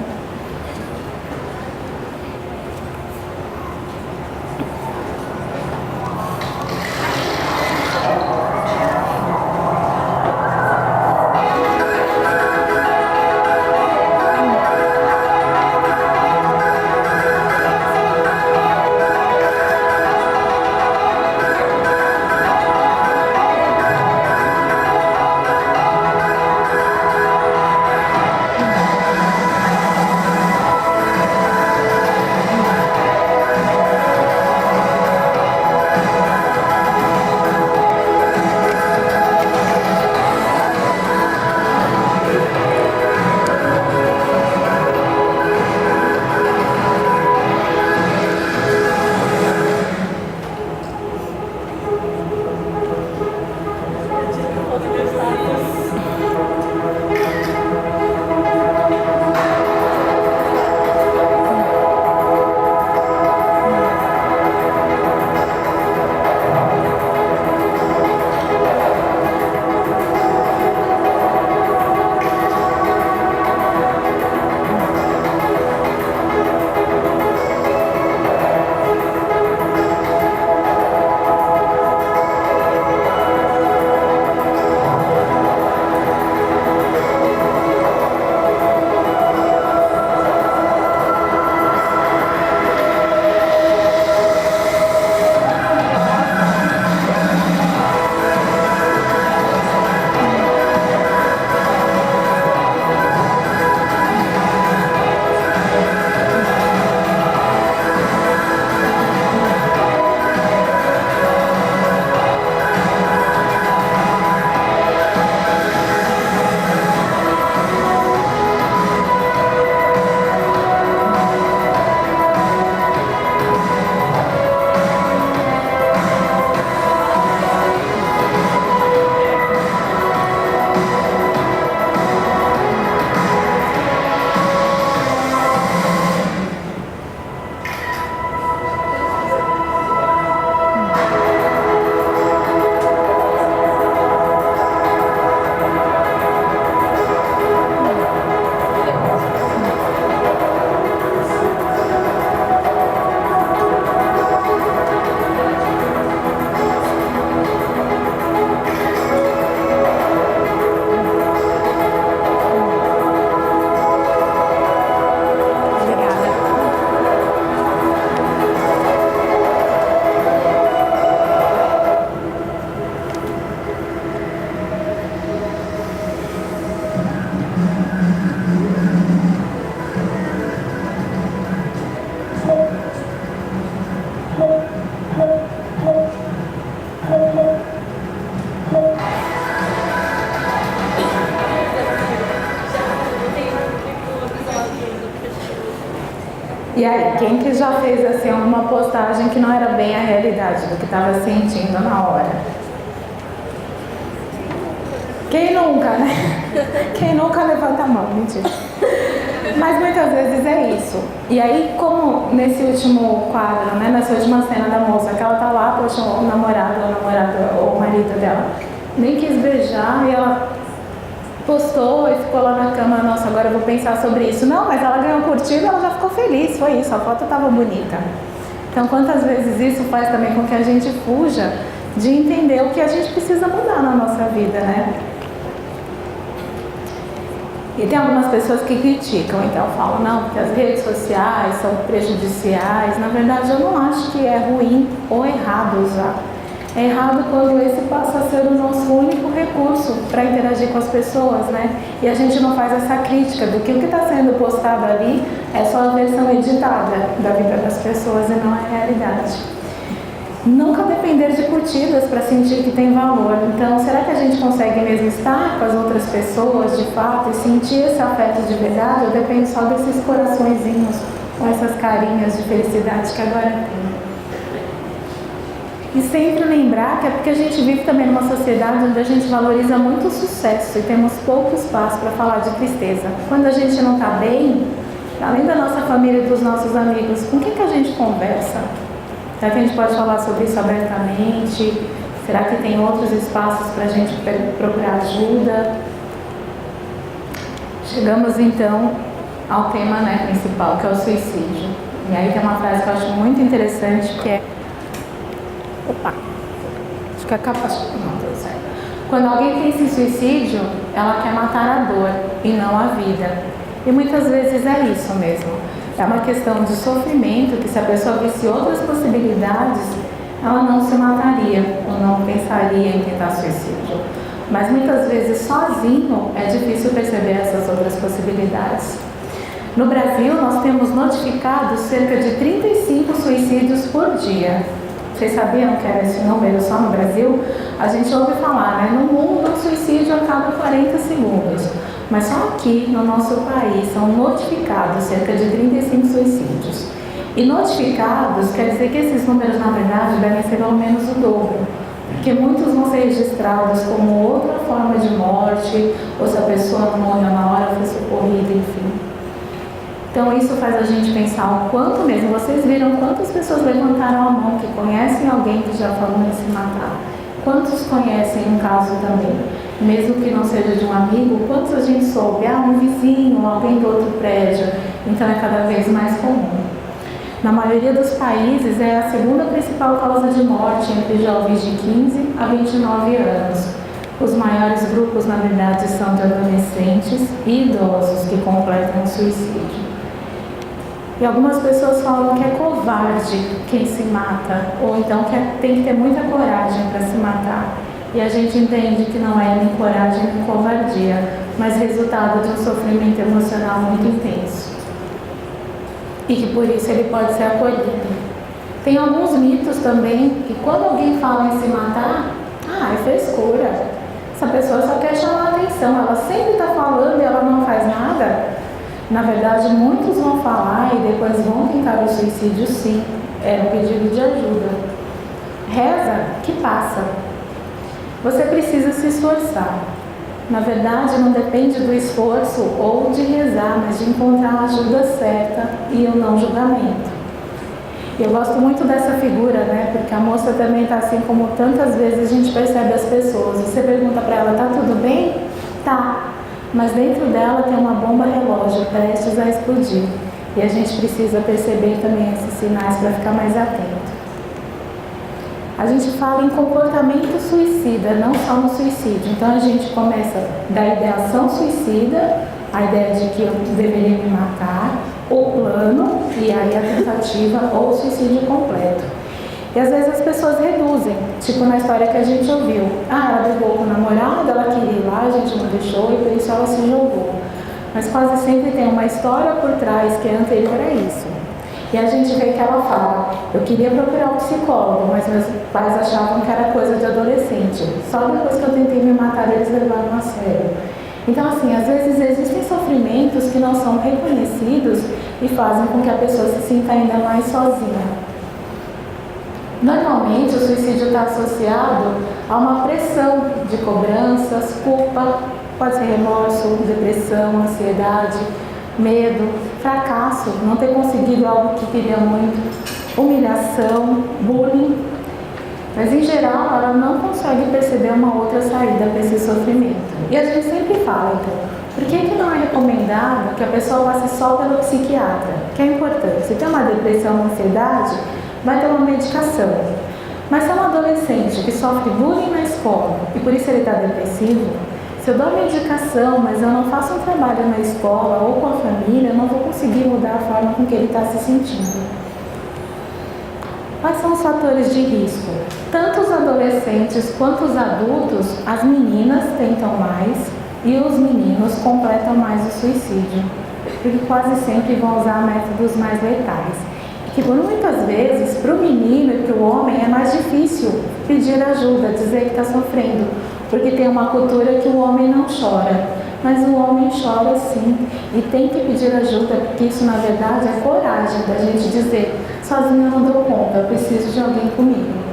E aí, quem que já fez assim uma postagem que não era bem a realidade do que estava sentindo na hora? Quem nunca, né? Quem nunca levanta a mão, mentira. Mas muitas vezes é isso. E aí, como nesse último quadro, né, nessa última cena da moça, que ela tá lá, poxa, o namorado ou o marido dela nem quis beijar e ela postou e ficou lá na cama, nossa, agora eu vou pensar sobre isso. Não, mas ela ganhou curtida, ela já ficou feliz, foi isso, a foto estava bonita. Então, quantas vezes isso faz também com que a gente fuja de entender o que a gente precisa mudar na nossa vida, né? E tem algumas pessoas que criticam, então falam, não, porque as redes sociais são prejudiciais. Na verdade, eu não acho que é ruim ou errado usar. É errado quando esse passa a ser o nosso único recurso para interagir com as pessoas, né? E a gente não faz essa crítica do que o que está sendo postado ali é só a versão editada da vida das pessoas e não a realidade. Nunca depender de curtidas para sentir que tem valor. Então, será que a gente consegue mesmo estar com as outras pessoas de fato e sentir esse afeto de verdade? Ou depende só desses coraçõezinhos com essas carinhas de felicidade que agora tem? E sempre lembrar que é porque a gente vive também numa sociedade onde a gente valoriza muito o sucesso e temos pouco espaço para falar de tristeza. Quando a gente não está bem, além da nossa família e dos nossos amigos, com quem que a gente conversa? Será que a gente pode falar sobre isso abertamente? Será que tem outros espaços para a gente procurar ajuda? Chegamos então ao tema, né, principal, que é o suicídio. E aí tem uma frase que eu acho muito interessante, que é... Opa! Acho que a capa... Não, deu certo. Quando alguém pensa em suicídio, ela quer matar a dor e não a vida. E muitas vezes é isso mesmo. É uma questão de sofrimento, que se a pessoa visse outras possibilidades, ela não se mataria ou não pensaria em tentar suicídio. Mas muitas vezes sozinho é difícil perceber essas outras possibilidades. No Brasil, nós temos notificados cerca de 35 suicídios por dia. Vocês sabiam que era esse número só no Brasil? A gente ouve falar, né? No mundo, um suicídio a cada 40 segundos. Mas só aqui, no nosso país, são notificados cerca de 35 suicídios. E notificados quer dizer que esses números, na verdade, devem ser pelo menos o dobro. Porque muitos vão ser registrados como outra forma de morte, ou se a pessoa não morreu na hora, foi socorrida, enfim. Então isso faz a gente pensar o quanto mesmo. Vocês viram quantas pessoas levantaram a mão que conhecem alguém que já falou em se matar? Quantos conhecem um caso também? Mesmo que não seja de um amigo, quantos a gente soube? Ah, um vizinho, alguém do outro prédio. Então é cada vez mais comum. Na maioria dos países é a segunda principal causa de morte entre jovens de 15 a 29 anos. Os maiores grupos, na verdade, são de adolescentes e idosos que completam o suicídio. E algumas pessoas falam que é covarde quem se mata, ou então que tem que ter muita coragem para se matar. E a gente entende que não é nem coragem nem covardia, mas resultado de um sofrimento emocional muito intenso. E que por isso ele pode ser acolhido. Tem alguns mitos também que quando alguém fala em se matar, é frescura. Essa pessoa só quer chamar a atenção, ela sempre está falando e ela não faz nada. Na verdade, muitos vão falar e depois vão tentar o suicídio, sim. É um pedido de ajuda. Reza que passa. Você precisa se esforçar. Na verdade, não depende do esforço ou de rezar, mas de encontrar a ajuda certa e o não julgamento. Eu gosto muito dessa figura, né? Porque a moça também está assim como tantas vezes a gente percebe as pessoas. Você pergunta para ela, tá tudo bem? Tá. Mas dentro dela tem uma bomba relógio prestes a explodir. E a gente precisa perceber também esses sinais para ficar mais atento. A gente fala em comportamento suicida, não só no suicídio. Então a gente começa da ideação suicida, a ideia de que eu deveria me matar, o plano, e aí a tentativa ou o suicídio completo. E às vezes as pessoas reduzem, tipo na história que a gente ouviu. Ela brigou com o namorado, ela queria ir lá, a gente não deixou e por isso ela se jogou. Mas quase sempre tem uma história por trás que é anterior a isso. E a gente vê que ela fala, eu queria procurar um psicólogo, mas meus pais achavam que era coisa de adolescente. Só depois que eu tentei me matar, eles levaram a sério. Então assim, às vezes existem sofrimentos que não são reconhecidos e fazem com que a pessoa se sinta ainda mais sozinha. Normalmente, o suicídio está associado a uma pressão de cobranças, culpa, pode ser remorso, depressão, ansiedade, medo, fracasso, não ter conseguido algo que queria muito, humilhação, bullying. Mas, em geral, ela não consegue perceber uma outra saída para esse sofrimento. E a gente sempre fala, então, por que não é recomendado que a pessoa passe só pelo psiquiatra? Que é importante. Se tem uma depressão, uma ansiedade, vai ter uma medicação. Mas se é um adolescente que sofre bullying na escola e por isso ele está depressivo, se eu dou medicação, mas eu não faço um trabalho na escola ou com a família, eu não vou conseguir mudar a forma com que ele está se sentindo. Quais são os fatores de risco? Tanto os adolescentes quanto os adultos, as meninas tentam mais e os meninos completam mais o suicídio, porque quase sempre vão usar métodos mais letais. Que por muitas vezes, para o menino e para o homem, é mais difícil pedir ajuda, dizer que está sofrendo, porque tem uma cultura que o homem não chora, mas o homem chora sim, e tem que pedir ajuda, porque isso na verdade é coragem da gente dizer, sozinho eu não dou conta, eu preciso de alguém comigo.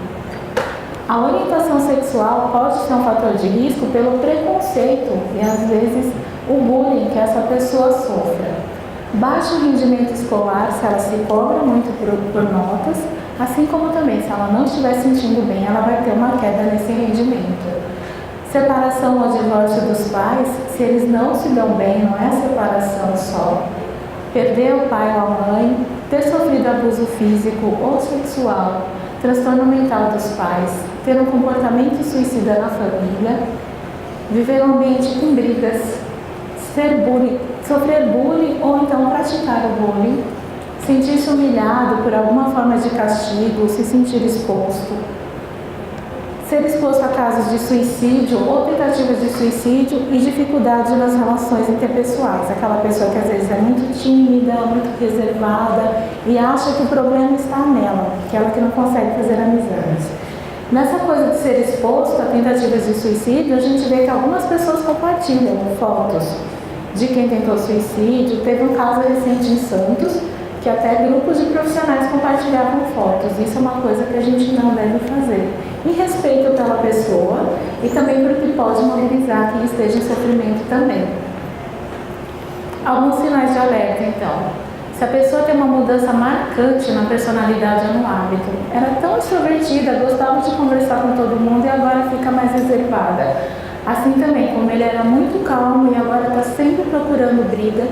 A orientação sexual pode ser um fator de risco pelo preconceito e às vezes o bullying que essa pessoa sofra. Baixo rendimento escolar, se ela se cobra muito por notas, assim como também se ela não estiver sentindo bem, ela vai ter uma queda nesse rendimento. Separação ou divórcio dos pais, se eles não se dão bem, não é a separação só. Perder o pai ou a mãe, ter sofrido abuso físico ou sexual, transtorno mental dos pais, ter um comportamento suicida na família, viver um ambiente com brigas, sofrer bullying ou então praticar o bullying, sentir-se humilhado por alguma forma de castigo, se sentir exposto, ser exposto a casos de suicídio ou tentativas de suicídio e dificuldade nas relações interpessoais. Aquela pessoa que às vezes é muito tímida, muito reservada e acha que o problema está nela, que ela que não consegue fazer amizades. Nessa coisa de ser exposto a tentativas de suicídio, a gente vê que algumas pessoas compartilham fotos de quem tentou suicídio. Teve um caso recente em Santos, que até grupos de profissionais compartilhavam fotos. Isso é uma coisa que a gente não deve fazer. Em respeito pela pessoa e também porque pode mobilizar quem esteja em sofrimento também. Alguns sinais de alerta, então. Se a pessoa tem uma mudança marcante na personalidade ou no hábito, era tão extrovertida, gostava de conversar com todo mundo e agora fica mais reservada. Assim também, como ele era muito calmo e agora está sempre procurando briga,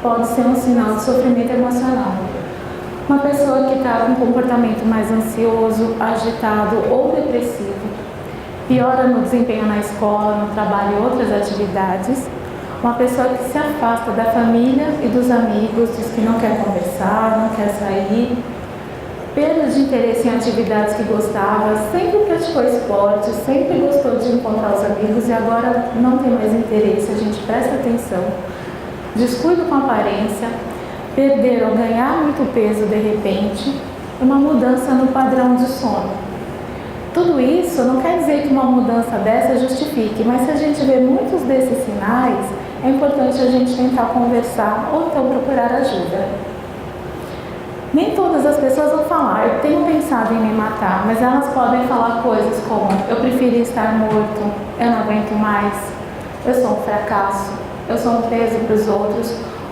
pode ser um sinal de sofrimento emocional. Uma pessoa que está com um comportamento mais ansioso, agitado ou depressivo, piora no desempenho na escola, no trabalho e outras atividades. Uma pessoa que se afasta da família e dos amigos, diz que não quer conversar, não quer sair, perda de interesse em atividades que gostava, sempre praticou esporte, sempre gostou de encontrar os amigos e agora não tem mais interesse, a gente presta atenção. Descuido com a aparência, perder ou ganhar muito peso de repente, uma mudança no padrão de sono. Tudo isso não quer dizer que uma mudança dessa justifique, mas se a gente vê muitos desses sinais, é importante a gente tentar conversar ou então procurar ajuda. Nem todas as pessoas vão falar, eu tenho pensado em me matar, mas elas podem falar coisas como, eu preferia estar morto, eu não aguento mais, eu sou um fracasso, eu sou um peso para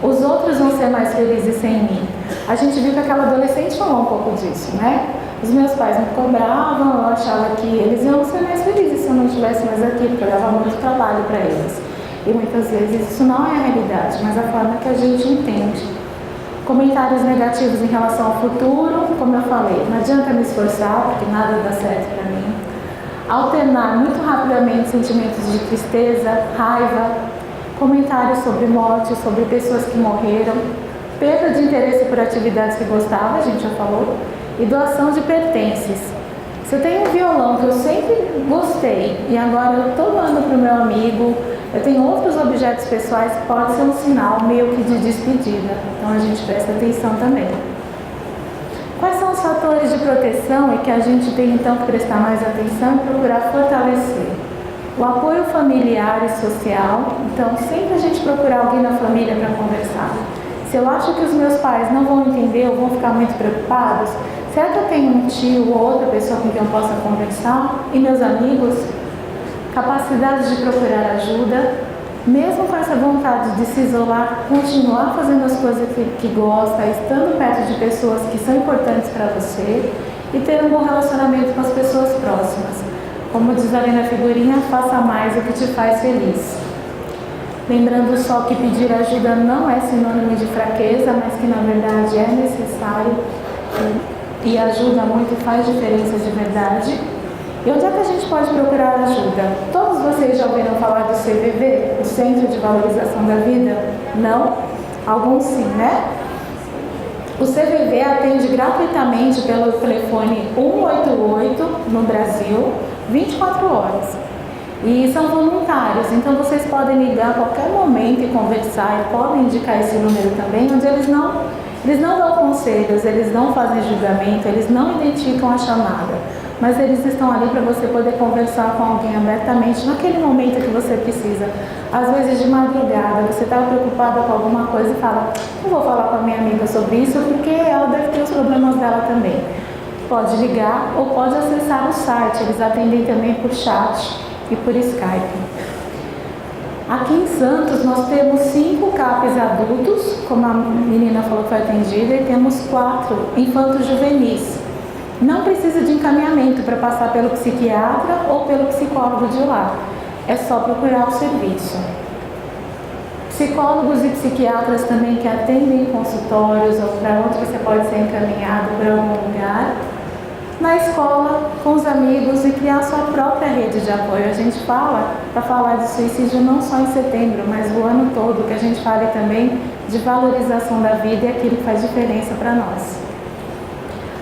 os outros vão ser mais felizes sem mim. A gente viu que aquela adolescente falou um pouco disso, né? Os meus pais me cobravam, eu achava que eles iam ser mais felizes se eu não estivesse mais aqui, porque eu dava muito trabalho para eles. E muitas vezes isso não é a realidade, mas a forma que a gente entende. Comentários negativos em relação ao futuro, como eu falei, não adianta me esforçar, porque nada dá certo para mim. Alternar muito rapidamente sentimentos de tristeza, raiva, comentários sobre morte, sobre pessoas que morreram, perda de interesse por atividades que gostava, a gente já falou, e doação de pertences. Se eu tenho um violão que eu sempre gostei e agora eu estou doando para o meu amigo, eu tenho outros objetos pessoais, pode ser um sinal meio que de despedida. Então a gente presta atenção também. Quais são os fatores de proteção e que a gente tem então que prestar mais atenção e procurar fortalecer? O apoio familiar e social, então sempre a gente procurar alguém na família para conversar. Se eu acho que os meus pais não vão entender ou vão ficar muito preocupados, será que eu tenho um tio ou outra pessoa com quem eu possa conversar? E meus amigos? Capacidade de procurar ajuda, mesmo com essa vontade de se isolar, continuar fazendo as coisas que gosta, estando perto de pessoas que são importantes para você e ter um bom relacionamento com as pessoas próximas. Como diz ali na figurinha, faça mais o que te faz feliz. Lembrando só que pedir ajuda não é sinônimo de fraqueza, mas que na verdade é necessário e ajuda muito, faz diferença de verdade. E onde é que a gente pode procurar ajuda? Todos vocês já ouviram falar do CVV, o Centro de Valorização da Vida? Não? Alguns sim, né? O CVV atende gratuitamente pelo telefone 188 no Brasil, 24 horas. E são voluntários, então vocês podem ligar a qualquer momento e conversar, e podem indicar esse número também, onde eles não dão conselhos, eles não fazem julgamento, eles não identificam a chamada, mas eles estão ali para você poder conversar com alguém abertamente naquele momento que você precisa. Às vezes de madrugada, você está preocupada com alguma coisa e fala, não vou falar com a minha amiga sobre isso porque ela deve ter os problemas dela também. Pode ligar ou pode acessar o site, eles atendem também por chat e por Skype. Aqui em Santos nós temos 5 CAPs adultos, como a menina falou que foi atendida, e temos 4 infantos juvenis. Não precisa de encaminhamento para passar pelo psiquiatra ou pelo psicólogo de lá. É só procurar o serviço. Psicólogos e psiquiatras também que atendem em consultórios ou para onde você pode ser encaminhado para algum lugar. Na escola, com os amigos e criar sua própria rede de apoio. A gente fala, para falar de suicídio não só em setembro, mas o ano todo, que a gente fale também de valorização da vida e aquilo que faz diferença para nós.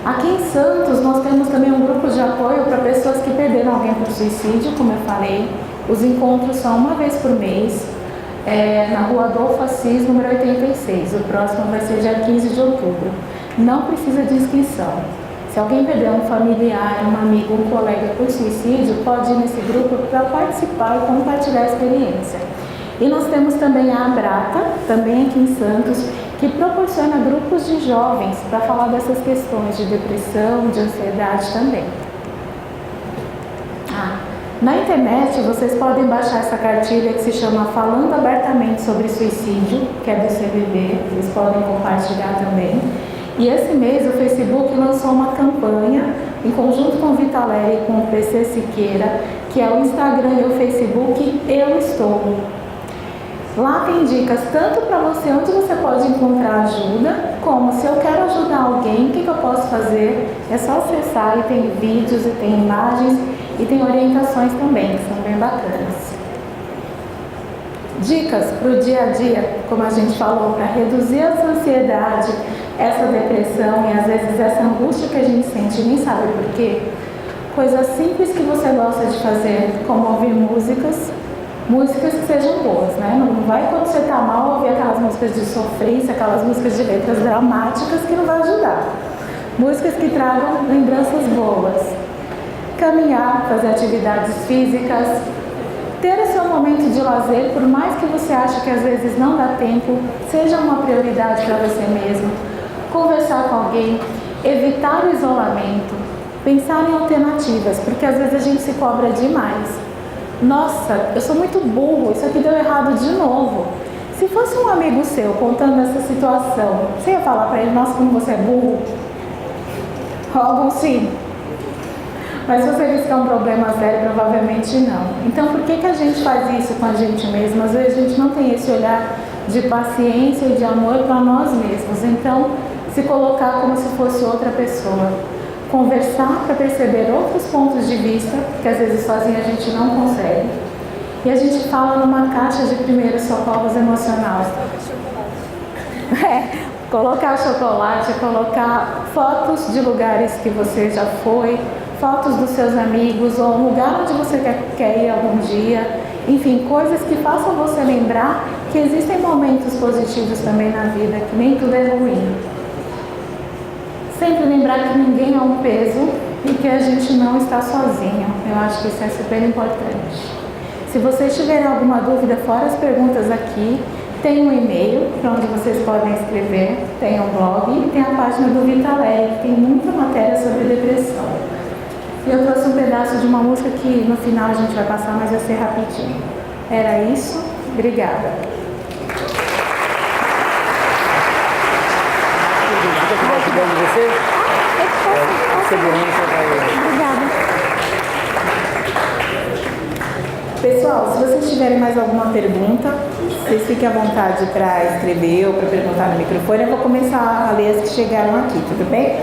Aqui em Santos, nós temos também um grupo de apoio para pessoas que perderam alguém por suicídio, como eu falei. Os encontros são uma vez por mês, na Rua Adolfo Assis, número 86. O próximo vai ser dia 15 de outubro. Não precisa de inscrição. Se alguém perdeu um familiar, um amigo, um colega por suicídio, pode ir nesse grupo para participar e compartilhar a experiência. E nós temos também a Abrata, também aqui em Santos, que proporciona grupos de jovens para falar dessas questões de depressão, de ansiedade também. Na internet vocês podem baixar essa cartilha que se chama Falando Abertamente sobre Suicídio, que é do CVV, vocês podem compartilhar também. E esse mês o Facebook lançou uma campanha em conjunto com o Vitaleri e com o PC Siqueira, que é o Instagram e o Facebook Eu Estou. Lá tem dicas tanto para você onde você pode encontrar ajuda, como se eu quero ajudar alguém, o que eu posso fazer? É só acessar e tem vídeos e tem imagens e tem orientações também, que são bem bacanas. Dicas para o dia a dia, como a gente falou, para reduzir essa ansiedade, essa depressão e às vezes essa angústia que a gente sente e nem sabe por quê. Coisas simples que você gosta de fazer, como ouvir músicas que sejam boas, né? Não vai quando você está mal ouvir aquelas músicas de sofrência, aquelas músicas de letras dramáticas que não vai ajudar. Músicas que tragam lembranças boas. Caminhar, fazer atividades físicas, ter o seu momento de lazer, por mais que você ache que às vezes não dá tempo, seja uma prioridade para você mesmo. Conversar com alguém, evitar o isolamento, pensar em alternativas, porque às vezes a gente se cobra demais. Nossa, eu sou muito burro, isso aqui deu errado de novo. Se fosse um amigo seu contando essa situação, você ia falar para ele, nossa, como você é burro? Algo sim. Mas se você disse que é um problema sério, provavelmente não. Então, por que a gente faz isso com a gente mesmo? Às vezes a gente não tem esse olhar de paciência e de amor para nós mesmos. Então, se colocar como se fosse outra pessoa. Conversar para perceber outros pontos de vista, que às vezes sozinho a gente não consegue. E a gente fala numa caixa de primeiros socorros emocionais. Colocar chocolate, colocar fotos de lugares que você já foi, fotos dos seus amigos, ou um lugar onde você quer ir algum dia. Enfim, coisas que façam você lembrar que existem momentos positivos também na vida, que nem tudo é ruim. Sempre lembrar que ninguém é um peso e que a gente não está sozinho. Eu acho que isso é super importante. Se vocês tiverem alguma dúvida, fora as perguntas aqui, Tem um e-mail para onde vocês podem escrever, tem um blog e tem a página do Vitaleri, que tem muita matéria sobre depressão. E eu trouxe um pedaço de uma música que no final a gente vai passar, mas vai ser rapidinho. Era isso. Obrigada. Obrigada. Pessoal, se vocês tiverem mais alguma pergunta, vocês fiquem à vontade para escrever ou para perguntar no microfone. Eu vou começar a ler as que chegaram aqui, tudo bem?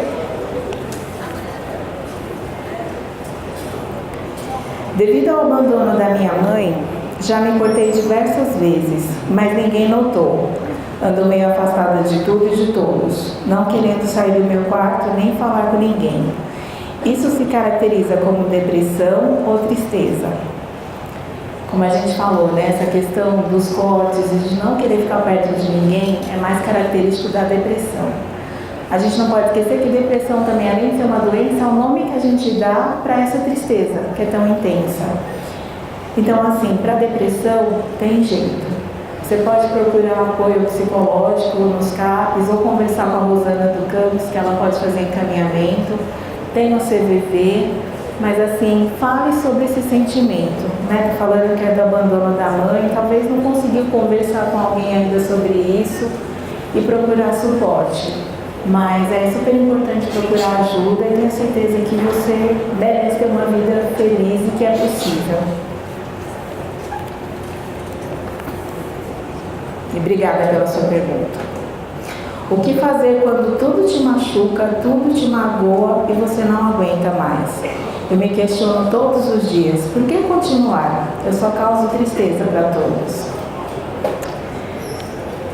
Devido ao abandono da minha mãe, já me cortei diversas vezes, mas ninguém notou. Ando meio afastada de tudo e de todos, não querendo sair do meu quarto nem falar com ninguém. Isso se caracteriza como depressão ou tristeza. Como a gente falou, né, essa questão dos cortes e de não querer ficar perto de ninguém é mais característico da depressão. A gente não pode esquecer que depressão também, além de ser uma doença, é o nome que a gente dá para essa tristeza, que é tão intensa. Então, assim, para depressão, tem jeito. Você pode procurar apoio psicológico nos CAPs ou conversar com a Rosana do Campos, que ela pode fazer encaminhamento. Tem o CVV, mas assim, fale sobre esse sentimento, né? Tá falando que é do abandono da mãe, talvez não conseguiu conversar com alguém ainda sobre isso e procurar suporte. Mas é super importante procurar ajuda e tenho certeza que você deve ter uma vida feliz e que é possível. E obrigada pela sua pergunta. O que fazer quando tudo te machuca, tudo te magoa e você não aguenta mais? Eu me questiono todos os dias, por que continuar? Eu só causo tristeza para todos.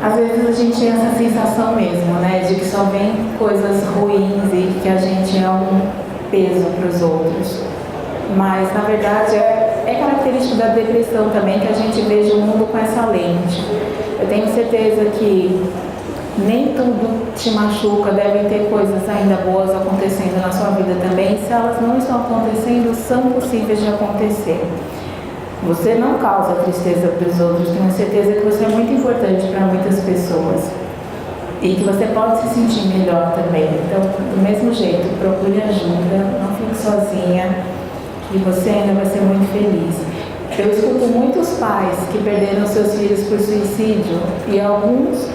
Às vezes a gente tem essa sensação mesmo, né, de que só vem coisas ruins e que a gente é um peso para os outros. Mas, na verdade, é característico da depressão também que a gente veja o mundo com essa lente. Eu tenho certeza que nem tudo te machuca, devem ter coisas ainda boas acontecendo na sua vida também. Se elas não estão acontecendo, são possíveis de acontecer. Você não causa tristeza para os outros, tenho certeza que você é muito importante para muitas pessoas. E que você pode se sentir melhor também. Então, do mesmo jeito, procure ajuda, não fique sozinha, que você ainda vai ser muito feliz. Eu escuto muitos pais que perderam seus filhos por suicídio e alguns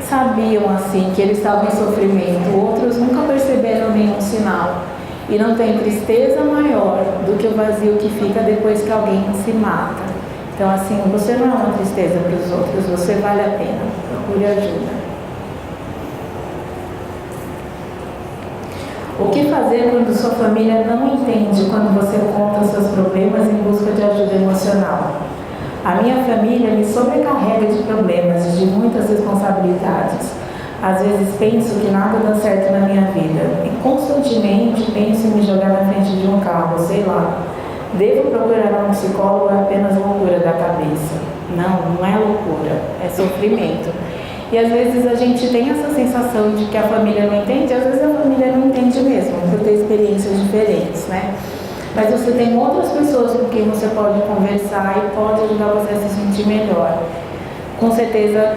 sabiam assim que eles estavam em sofrimento, outros nunca perceberam nenhum sinal. E não tem tristeza maior do que o vazio que fica depois que alguém se mata. Então, assim, você não é uma tristeza para os outros, você vale a pena. Procure ajuda. O que fazer quando sua família não entende quando você conta seus problemas em busca de ajuda emocional? A minha família me sobrecarrega de problemas e de muitas responsabilidades. Às vezes penso que nada dá certo na minha vida e constantemente penso em me jogar na frente de um carro, sei lá. Devo procurar um psicólogo ou é apenas loucura da cabeça? Não, não é loucura, é sofrimento. E às vezes a gente tem essa sensação de que a família não entende, às vezes a família não entende mesmo, por ter experiências diferentes, né? Mas você tem outras pessoas com quem você pode conversar e pode ajudar você a se sentir melhor. Com certeza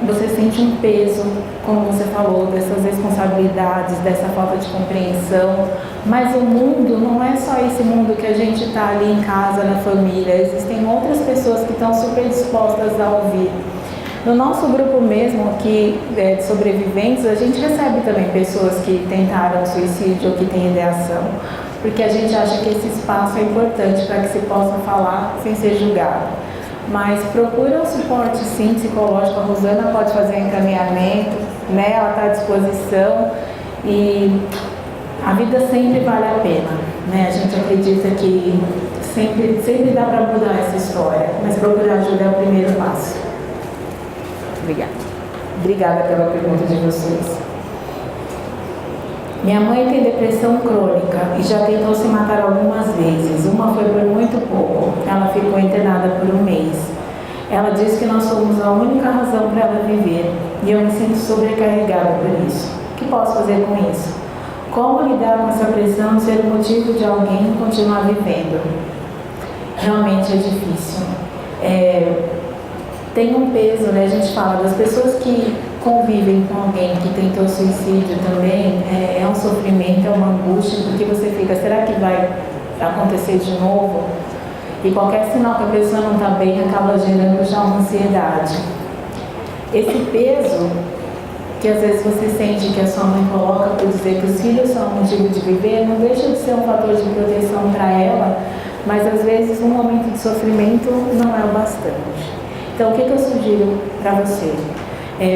você sente um peso, como você falou, dessas responsabilidades, dessa falta de compreensão. Mas o mundo não é só esse mundo que a gente está ali em casa, na família. Existem outras pessoas que estão super dispostas a ouvir. No nosso grupo mesmo, aqui de sobreviventes, a gente recebe também pessoas que tentaram suicídio ou que têm ideação. Porque a gente acha que esse espaço é importante para que se possa falar sem ser julgado. Mas procura um suporte, sim, psicológico. A Rosana pode fazer um encaminhamento, né? Ela está à disposição e a vida sempre vale a pena, né? A gente acredita que sempre dá para mudar essa história, mas procurar ajuda é o primeiro passo. Obrigada. Obrigada pela pergunta de vocês. Minha mãe tem depressão crônica e já tentou se matar algumas vezes. Uma foi por muito pouco. Ela ficou internada por um mês. Ela diz que nós somos a única razão para ela viver e eu me sinto sobrecarregada por isso. O que posso fazer com isso? Como lidar com essa pressão de ser o motivo de alguém continuar vivendo? Realmente é difícil. tem um peso, né? A gente fala das pessoas que convivem com alguém que tentou suicídio também, é um sofrimento, é uma angústia, porque você fica, será que vai acontecer de novo? E qualquer sinal que a pessoa não está bem acaba gerando já uma ansiedade. Esse peso que às vezes você sente que a sua mãe coloca por dizer que os filhos são um motivo de viver, não deixa de ser um fator de proteção para ela, mas às vezes um momento de sofrimento não é o bastante. Então o que eu sugiro para você?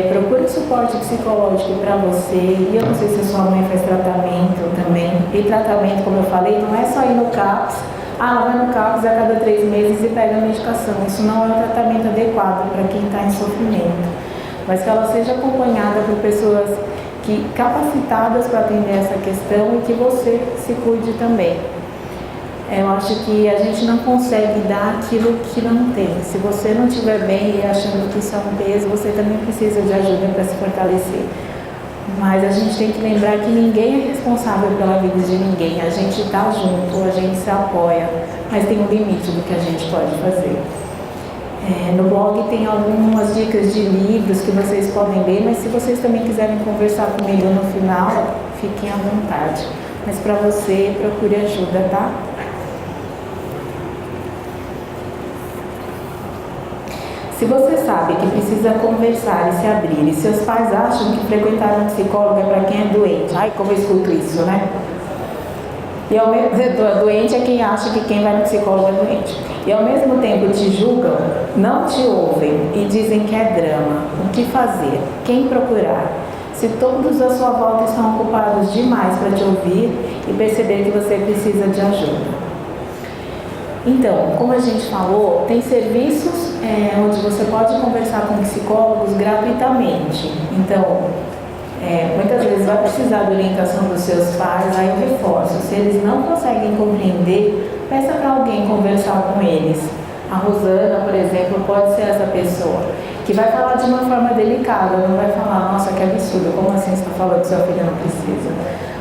Procure suporte psicológico para você, e eu não sei se a sua mãe faz tratamento também, e tratamento, como eu falei, não é só ir no CAPS, ela vai no CAPS a cada 3 meses e pega a medicação. Isso não é um tratamento adequado para quem está em sofrimento, mas que ela seja acompanhada por pessoas capacitadas para atender essa questão, e que você se cuide também. Eu acho que a gente não consegue dar aquilo que não tem. Se você não estiver bem e achando que isso é um peso, você também precisa de ajuda para se fortalecer. Mas a gente tem que lembrar que ninguém é responsável pela vida de ninguém. A gente está junto, a gente se apoia, mas tem um limite do que a gente pode fazer. No blog tem algumas dicas de livros que vocês podem ler, mas se vocês também quiserem conversar comigo no final, fiquem à vontade. Mas para você, procure ajuda, tá? Se você sabe que precisa conversar e se abrir, e seus pais acham que frequentar um psicólogo é para quem é doente, ai, como eu escuto isso, né? E ao mesmo tempo, doente é quem acha que quem vai no psicólogo é doente. E ao mesmo tempo te julgam, não te ouvem e dizem que é drama. O que fazer? Quem procurar? Se todos à sua volta estão ocupados demais para te ouvir e perceber que você precisa de ajuda. Então, como a gente falou, tem serviços onde você pode conversar com psicólogos gratuitamente. Então, muitas vezes vai precisar de orientação dos seus pais, aí eu reforço. Se eles não conseguem compreender, peça para alguém conversar com eles. A Rosana, por exemplo, pode ser essa pessoa, que vai falar de uma forma delicada, não vai falar, nossa, que absurdo, como assim você está falando que sua filha não precisa?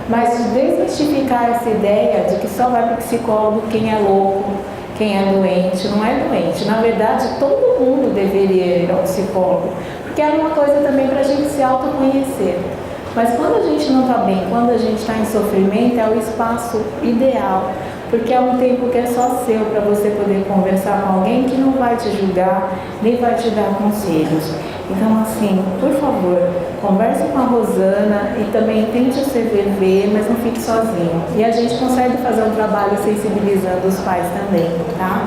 Mas desmistificar essa ideia de que só vai para o psicólogo quem é louco, quem é doente. Não é doente. Na verdade, todo mundo deveria ir ao psicólogo, porque é uma coisa também para a gente se autoconhecer. Mas quando a gente não está bem, quando a gente está em sofrimento, é o espaço ideal, porque é um tempo que é só seu para você poder conversar com alguém que não vai te julgar, nem vai te dar conselhos. Então, assim, por favor, converse com a Rosana e também tente o CVV, mas não fique sozinho. E a gente consegue fazer um trabalho sensibilizando os pais também, tá?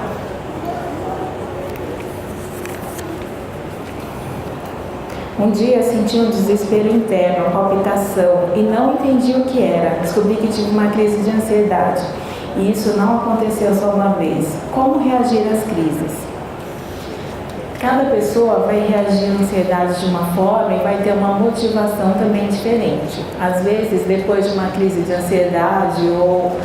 Um dia senti um desespero interno, uma palpitação, e não entendi o que era. Descobri que tive uma crise de ansiedade. E isso não aconteceu só uma vez. Como reagir às crises? Cada pessoa vai reagir à ansiedade de uma forma e vai ter uma motivação também diferente. Às vezes, depois de uma crise de ansiedade ou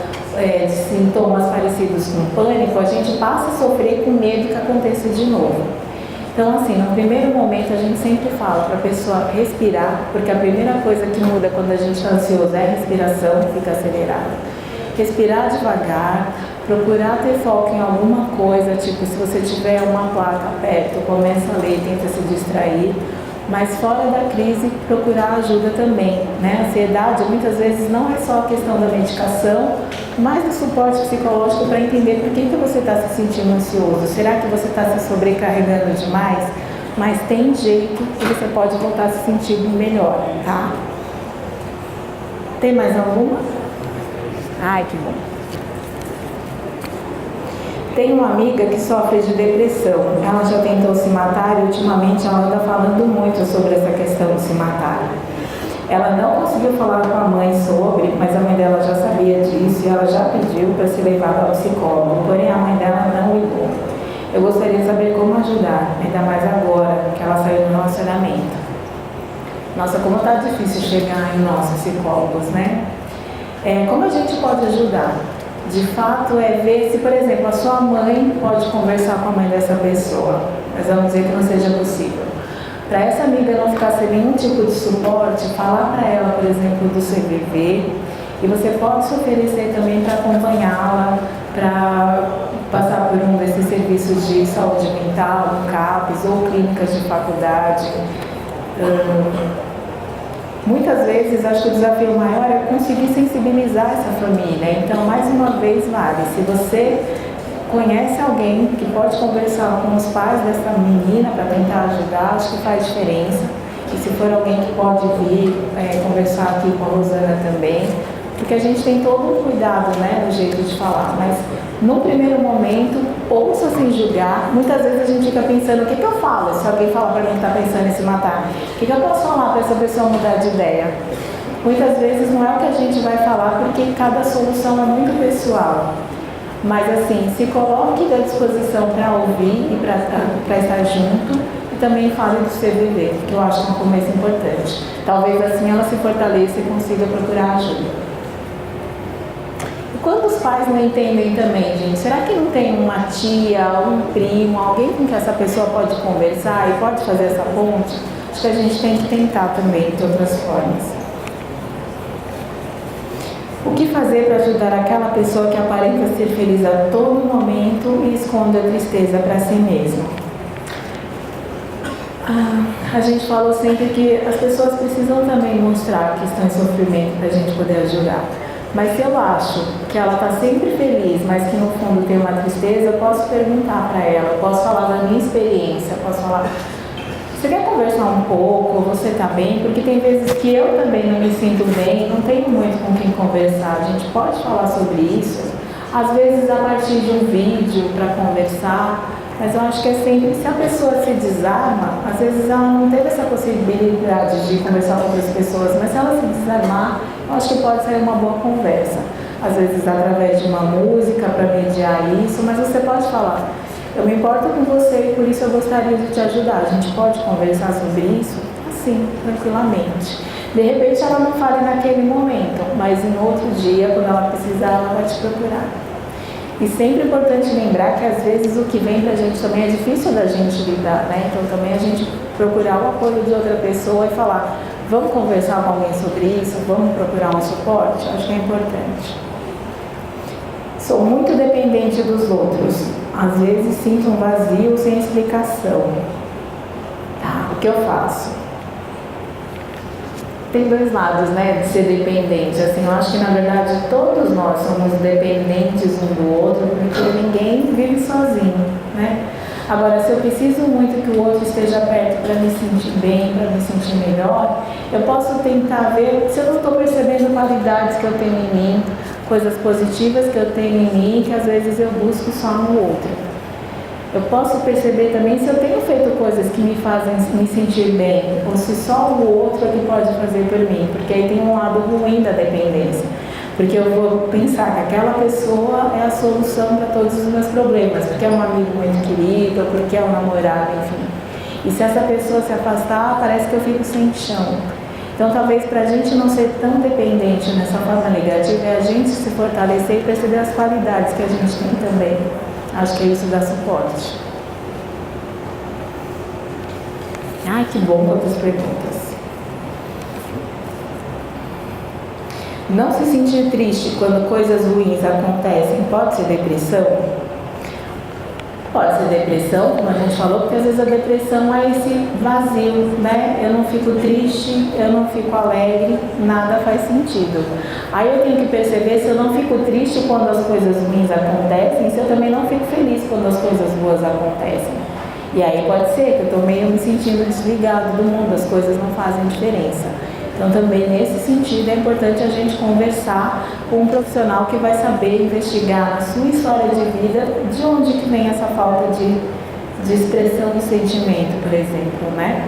de sintomas parecidos com pânico, a gente passa a sofrer com medo que aconteça de novo. Então, assim, no primeiro momento a gente sempre fala para a pessoa respirar, porque a primeira coisa que muda quando a gente está ansioso é a respiração, fica acelerada. Respirar devagar, procurar ter foco em alguma coisa, tipo, se você tiver uma placa perto, começa a ler, tenta se distrair, mas fora da crise, procurar ajuda também, né? A ansiedade muitas vezes não é só a questão da medicação, mas do suporte psicológico para entender por que você está se sentindo ansioso. Será que você está se sobrecarregando demais? Mas tem jeito que você pode voltar a se sentir melhor, tá? Tem mais alguma? Ai, que bom. Tem uma amiga que sofre de depressão. Ela já tentou se matar e ultimamente ela anda falando muito sobre essa questão de se matar. Ela não conseguiu falar com a mãe sobre, mas a mãe dela já sabia disso e ela já pediu para ser levada ao psicólogo, porém a mãe dela não ligou. Eu gostaria de saber como ajudar, ainda mais agora que ela saiu do relacionamento. Nossa, como está difícil chegar em nós psicólogos, né? Como a gente pode ajudar? De fato, ver se, por exemplo, a sua mãe pode conversar com a mãe dessa pessoa, mas vamos dizer que não seja possível. Para essa amiga não ficar sem nenhum tipo de suporte, falar para ela, por exemplo, do CVV, e você pode se oferecer também para acompanhá-la, para passar por um desses serviços de saúde mental, um CAPS ou clínicas de faculdade. Muitas vezes, acho que o desafio maior é conseguir sensibilizar essa família. Então, mais uma vez, vale. Se você conhece alguém que pode conversar com os pais dessa menina para tentar ajudar, acho que faz diferença. E se for alguém que pode vir conversar aqui com a Rosana também, porque a gente tem todo um cuidado, né, no jeito de falar, mas no primeiro momento, ouça sem julgar. Muitas vezes a gente fica pensando, o que eu falo? Se alguém fala para mim que está pensando em se matar, o que eu posso falar para essa pessoa mudar de ideia? Muitas vezes não é o que a gente vai falar, porque cada solução é muito pessoal. Mas assim, se coloque à disposição para ouvir e para estar junto, e também fale do seu viver, que eu acho que é um começo importante. Talvez assim ela se fortaleça e consiga procurar ajuda. Quando os pais não entendem também, gente, será que não tem uma tia, um primo, alguém com que essa pessoa pode conversar e pode fazer essa ponte? Acho que a gente tem que tentar também de outras formas. O que fazer para ajudar aquela pessoa que aparenta ser feliz a todo momento e esconde a tristeza para si mesma? A gente falou sempre que as pessoas precisam também mostrar que estão em sofrimento para a gente poder ajudar. Mas se eu acho que ela está sempre feliz, mas que no fundo tem uma tristeza, eu posso perguntar para ela, eu posso falar da minha experiência, eu posso falar, você quer conversar um pouco, você está bem? Porque tem vezes que eu também não me sinto bem, não tenho muito com quem conversar, a gente pode falar sobre isso, às vezes a partir de um vídeo para conversar, mas eu acho que é sempre, se a pessoa se desarma, às vezes ela não teve essa possibilidade de conversar com outras pessoas, mas se ela se desarmar, eu acho que pode sair uma boa conversa. Às vezes através de uma música para mediar isso, mas você pode falar, eu me importo com você e por isso eu gostaria de te ajudar. A gente pode conversar sobre isso assim, tranquilamente. De repente ela não fale naquele momento, mas em outro dia, quando ela precisar, ela vai te procurar. E sempre é importante lembrar que às vezes o que vem pra gente também é difícil da gente lidar, né? Então também a gente procurar o apoio de outra pessoa e falar, vamos conversar com alguém sobre isso, vamos procurar um suporte, acho que é importante. Sou muito dependente dos outros, às vezes sinto um vazio sem explicação. Tá, o que eu faço? Tem dois lados, né, de ser dependente. Assim, eu acho que na verdade todos nós somos dependentes um do outro, porque ninguém vive sozinho, né? Agora, se eu preciso muito que o outro esteja perto para me sentir bem, para me sentir melhor, eu posso tentar ver se eu não estou percebendo qualidades que eu tenho em mim, coisas positivas que eu tenho em mim, que às vezes eu busco só no outro. Eu posso perceber também se eu tenho feito coisas que me fazem me sentir bem, ou se só o outro é que pode fazer por mim, porque aí tem um lado ruim da dependência. Porque eu vou pensar que aquela pessoa é a solução para todos os meus problemas, porque é um amigo muito querido, ou porque é um namorado, enfim. E se essa pessoa se afastar, parece que eu fico sem chão. Então, talvez para a gente não ser tão dependente nessa forma negativa, é a gente se fortalecer e perceber as qualidades que a gente tem também. Acho que isso dá suporte. Ai, que bom, quantas perguntas. Não se sentir triste quando coisas ruins acontecem pode ser depressão? Pode ser depressão, como a gente falou, porque às vezes a depressão é esse vazio, né? Eu não fico triste, eu não fico alegre, nada faz sentido. Aí eu tenho que perceber se eu não fico triste quando as coisas ruins acontecem, se eu também não fico feliz quando as coisas boas acontecem. E aí pode ser que eu estou meio me sentindo desligado do mundo, as coisas não fazem diferença. Então também nesse sentido é importante a gente conversar com um profissional que vai saber investigar na sua história de vida de onde que vem essa falta de expressão do sentimento, por exemplo, né?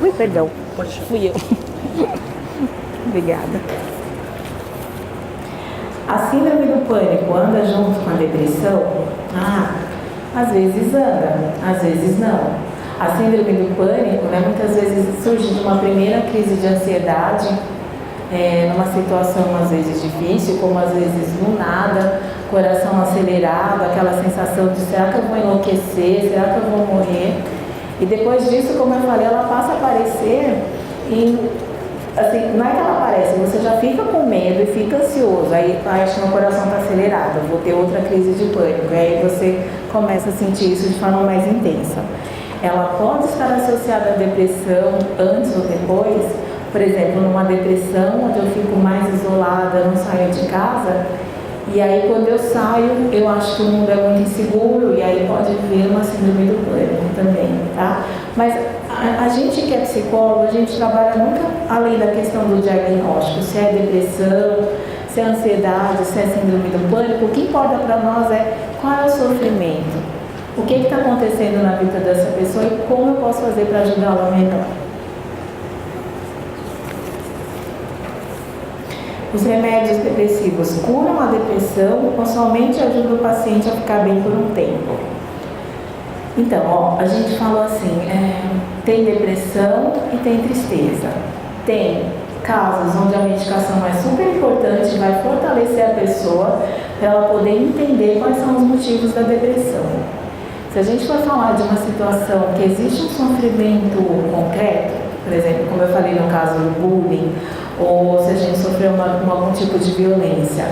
Ui, perdão, fui eu. Obrigada. A síndrome do pânico anda junto com a depressão? Às vezes anda, às vezes não. A síndrome do pânico, né, muitas vezes surge de uma primeira crise de ansiedade, numa situação às vezes difícil, como às vezes do nada, coração acelerado, aquela sensação de será que eu vou enlouquecer, será que eu vou morrer? E depois disso, como eu falei, ela passa a aparecer em assim, não é que ela aparece, você já fica com medo e fica ansioso, aí acho que meu coração está acelerado, eu vou ter outra crise de pânico, aí você começa a sentir isso de forma mais intensa. Ela pode estar associada à depressão antes ou depois, por exemplo, numa depressão onde eu fico mais isolada, não saio de casa, e aí quando eu saio, eu acho que o mundo é muito inseguro, e aí pode vir uma síndrome do pânico também, tá? Mas a gente que é psicólogo, a gente trabalha muito além da questão do diagnóstico, se é depressão, se é ansiedade, se é síndrome do pânico. O que importa para nós é qual é o sofrimento, o que está acontecendo na vida dessa pessoa e como eu posso fazer para ajudá-la melhor. Os remédios depressivos curam a depressão ou somente ajudam o paciente a ficar bem por um tempo? Então, ó, a gente falou assim, tem depressão e tem tristeza. Tem casos onde a medicação é super importante, vai fortalecer a pessoa para ela poder entender quais são os motivos da depressão. Se a gente for falar de uma situação que existe um sofrimento concreto, por exemplo, como eu falei no caso do bullying, ou se a gente sofreu algum tipo de violência,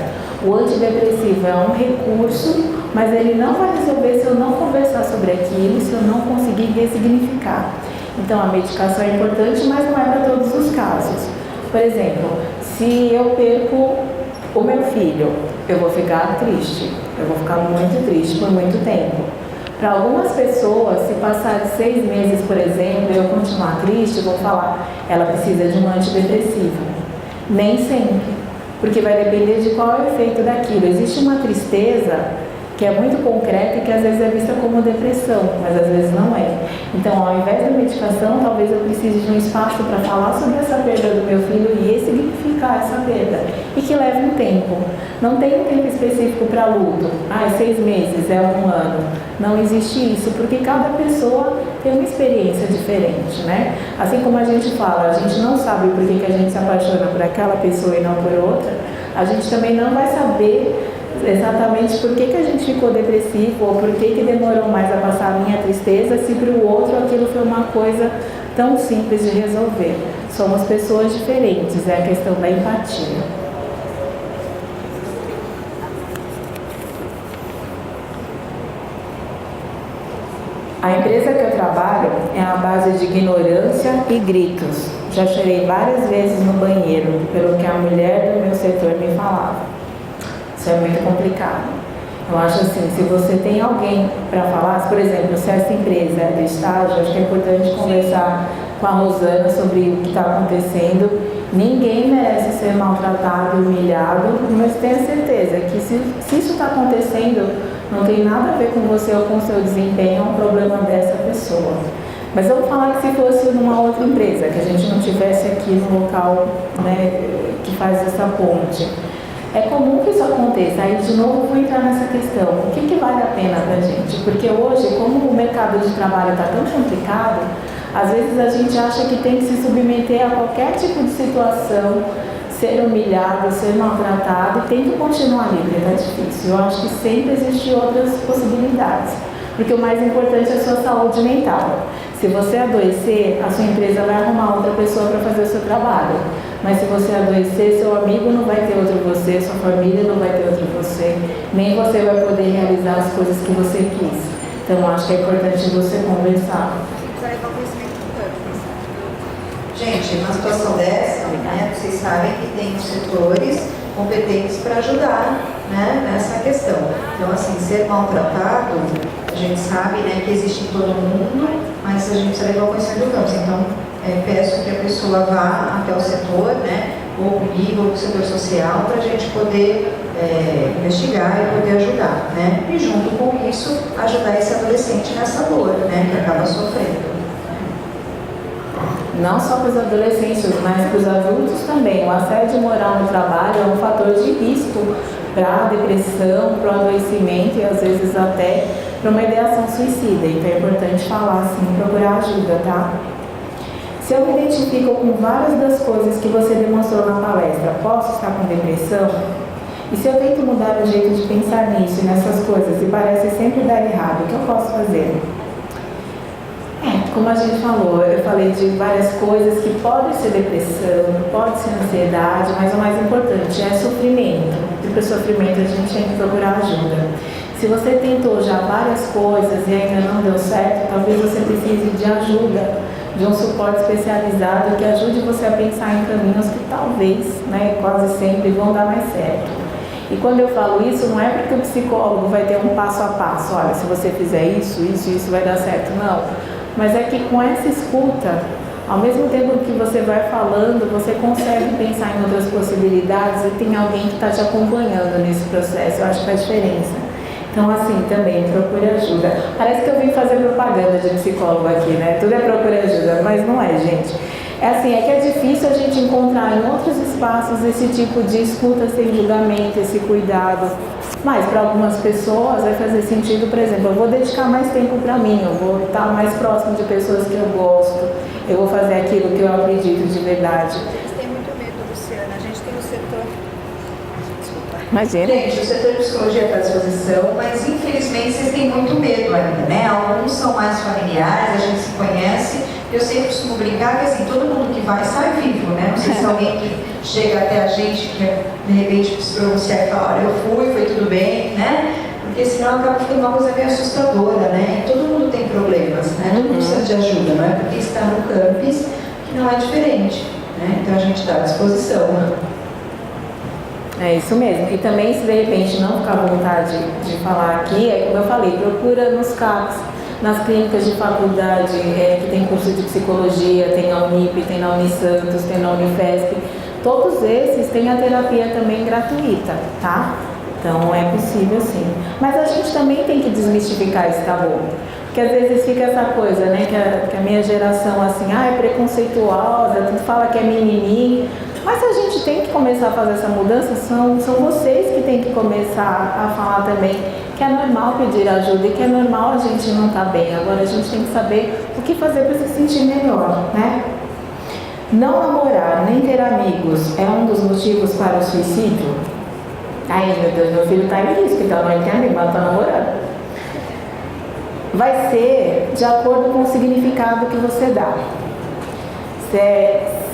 o antidepressivo é um recurso, mas ele não vai resolver se eu não conversar sobre aquilo, se eu não conseguir ressignificar. Então a medicação é importante, mas não é para todos os casos. Por exemplo, se eu perco o meu filho, eu vou ficar triste, eu vou ficar muito triste por muito tempo. Para algumas pessoas, se passar de 6 meses, por exemplo, eu continuar triste, eu vou falar, ela precisa de um antidepressivo. Nem sempre, porque vai depender de qual é o efeito daquilo. Existe uma tristeza que é muito concreta e que às vezes é vista como depressão, mas às vezes não é. Então, ao invés da medicação, talvez eu precise de um espaço para falar sobre essa perda do meu filho e ressignificar essa perda, e que leve um tempo. Não tem um tempo específico para luto. 6 meses, é 1 ano. Não existe isso, porque cada pessoa tem uma experiência diferente, né? Assim como a gente fala, a gente não sabe por que a gente se apaixona por aquela pessoa e não por outra, a gente também não vai saber exatamente por que a gente ficou depressivo ou por que demorou mais a passar a minha tristeza, se para o outro aquilo foi uma coisa tão simples de resolver. Somos pessoas diferentes, é a questão da empatia. A empresa que eu trabalho é a base de ignorância e gritos. Já chorei várias vezes no banheiro, pelo que a mulher do meu setor me falava. Isso é muito complicado. Eu acho assim, se você tem alguém para falar, por exemplo, se essa empresa é do estágio, acho que é importante conversar com a Rosana sobre o que está acontecendo. Ninguém merece ser maltratado, humilhado, mas tenha certeza que se isso está acontecendo, não tem nada a ver com você ou com o seu desempenho, é um problema dessa pessoa. Mas vamos falar que se fosse numa outra empresa, que a gente não tivesse aqui no local, né, que faz essa ponte. É comum que isso aconteça. Aí, de novo, vou entrar nessa questão. O que vale a pena para a gente? Porque hoje, como o mercado de trabalho está tão complicado, às vezes a gente acha que tem que se submeter a qualquer tipo de situação, ser humilhado, ser maltratado, e tem que continuar livre, tá difícil. Eu acho que sempre existem outras possibilidades, porque o mais importante é a sua saúde mental. Se você adoecer, a sua empresa vai arrumar outra pessoa para fazer o seu trabalho. Mas se você adoecer, seu amigo não vai ter outro você, sua família não vai ter outro você, nem você vai poder realizar as coisas que você quis. Então, acho que é importante você conversar. Gente, numa situação dessa, né, vocês sabem que tem os setores competentes para ajudar, né, nessa questão. Então, assim, ser maltratado, a gente sabe, né, que existe em todo mundo, mas a gente precisa levar o conhecimento do campo. Então, peço que a pessoa vá até o setor, né, ou comigo, ou com o setor social, para a gente poder investigar e poder ajudar, né? E junto com isso, ajudar esse adolescente nessa dor, né, que acaba sofrendo. Não só para os adolescentes, mas para os adultos também. O assédio moral no trabalho é um fator de risco para a depressão, para o adoecimento e às vezes até para uma ideação suicida. Então é importante falar assim, procurar ajuda, tá? Se eu me identifico com várias das coisas que você demonstrou na palestra, posso estar com depressão? E se eu tento mudar o jeito de pensar nisso e nessas coisas e parece sempre dar errado, o que eu posso fazer? como a gente falou, eu falei de várias coisas que podem ser depressão, pode ser ansiedade, mas o mais importante é sofrimento. E para o sofrimento a gente tem que procurar ajuda. Se você tentou já várias coisas e ainda não deu certo, talvez você precise de ajuda, de um suporte especializado que ajude você a pensar em caminhos que talvez, né, quase sempre vão dar mais certo. E quando eu falo isso, não é porque o psicólogo vai ter um passo a passo, olha, se você fizer isso vai dar certo, não. Mas é que com essa escuta, ao mesmo tempo que você vai falando, você consegue pensar em outras possibilidades e tem alguém que está te acompanhando nesse processo, eu acho que faz diferença. Então, assim, também, procure ajuda. Parece que eu vim fazer propaganda de psicólogo aqui, né? Tudo é procure ajuda, mas não é, gente. É assim, é que é difícil a gente encontrar em outros espaços esse tipo de escuta sem julgamento, esse cuidado. Mas para algumas pessoas vai fazer sentido, por exemplo, eu vou dedicar mais tempo para mim, eu vou estar mais próximo de pessoas que eu gosto, eu vou fazer aquilo que eu acredito de verdade. A gente tem muito medo, Luciana. A gente tem o setor... Imagina. Gente, o setor de psicologia está à disposição, mas infelizmente vocês têm muito medo ainda, né? Alguns são mais familiares, a gente se conhece. Eu sempre costumo brincar que assim, todo mundo que vai sai vivo, né? Não sei se alguém que chega até a gente, que de repente se pronunciar e falar, olha, eu fui, foi tudo bem, né? Porque senão acaba ficando uma coisa meio assustadora, né? E todo mundo tem problemas, né? Todo mundo precisa de ajuda, não é porque está no campus que não é diferente, né? Então a gente está à disposição, né? É isso mesmo. E também, se de repente não ficar à vontade de falar aqui, é como eu falei, procura nos CAPs, nas clínicas de faculdade, que tem curso de psicologia, tem na Unip, tem na Unisantos, tem na Unifesp. Todos esses têm a terapia também gratuita, tá? Então é possível sim. Mas a gente também tem que desmistificar esse tabu. Porque às vezes fica essa coisa, né, que a minha geração assim, é preconceituosa, tudo fala que é mimimi. Mas a gente tem que começar a fazer essa mudança, são vocês que têm que começar a falar também que é normal pedir ajuda e que é normal a gente não estar bem. Agora a gente tem que saber o que fazer para se sentir melhor, né? Não namorar nem ter amigos é um dos motivos para o suicídio? Ai, meu Deus, meu filho está em risco, então não tem amigo, mas está namorando. Vai ser de acordo com o significado que você dá.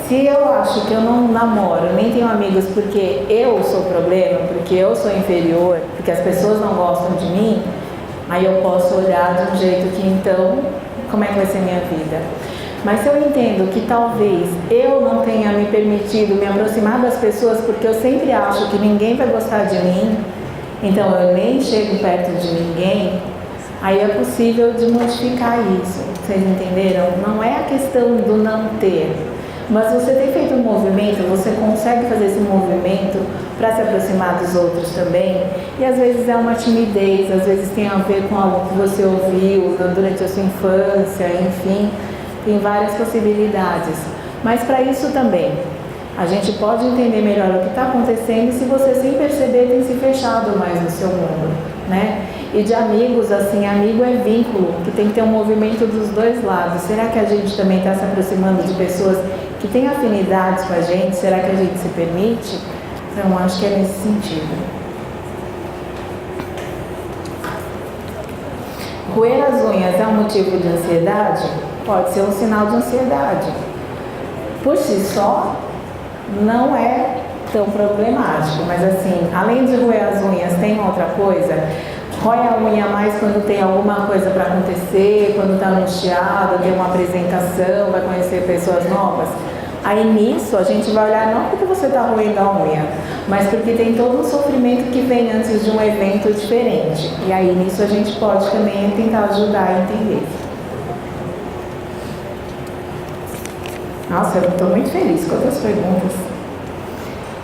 Se eu acho que eu não namoro, nem tenho amigos porque eu sou o problema, porque eu sou inferior, porque as pessoas não gostam de mim, aí eu posso olhar de um jeito que então, como é que vai ser minha vida? Mas se eu entendo que talvez eu não tenha me permitido me aproximar das pessoas porque eu sempre acho que ninguém vai gostar de mim, então eu nem chego perto de ninguém, aí é possível de modificar isso. Vocês entenderam? Não é a questão do não ter. Mas você tem feito um movimento, você consegue fazer esse movimento para se aproximar dos outros também. E às vezes é uma timidez, às vezes tem a ver com algo que você ouviu durante a sua infância, enfim, tem várias possibilidades. Mas para isso também, a gente pode entender melhor o que está acontecendo e se você sem perceber tem se fechado mais no seu mundo, né? E de amigos, assim, amigo é vínculo, que tem que ter um movimento dos dois lados. Será que a gente também está se aproximando de pessoas que têm afinidades com a gente? Será que a gente se permite? Então, acho que é nesse sentido. Roer as unhas é um motivo de ansiedade? Pode ser um sinal de ansiedade. Por si só, não é tão problemático, mas assim, além de roer as unhas, tem outra coisa? Rói a unha mais quando tem alguma coisa para acontecer, quando está angustiado, tem uma apresentação, vai conhecer pessoas novas. Aí nisso a gente vai olhar não porque você está roendo a unha, mas porque tem todo um sofrimento que vem antes de um evento diferente. E aí nisso a gente pode também tentar ajudar a entender. Nossa, eu estou muito feliz com outras perguntas.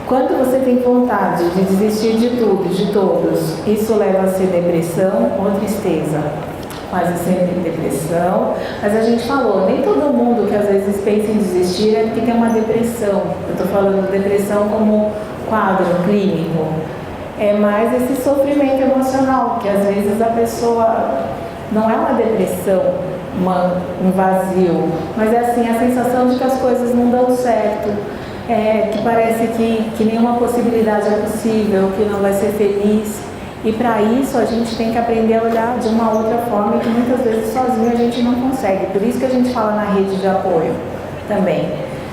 Quando você tem vontade de desistir de tudo, de todos, isso leva a ser depressão ou tristeza? Quase sempre depressão. Mas a gente falou, nem todo mundo que às vezes pensa em desistir é porque tem uma depressão. Eu estou falando de depressão como quadro clínico. É mais esse sofrimento emocional, que às vezes a pessoa não é uma depressão, um vazio, mas é assim, a sensação de que as coisas não dão certo. Que parece que nenhuma possibilidade é possível, que não vai ser feliz. E para isso a gente tem que aprender a olhar de uma outra forma que muitas vezes sozinho a gente não consegue. Por isso que a gente fala na rede de apoio também.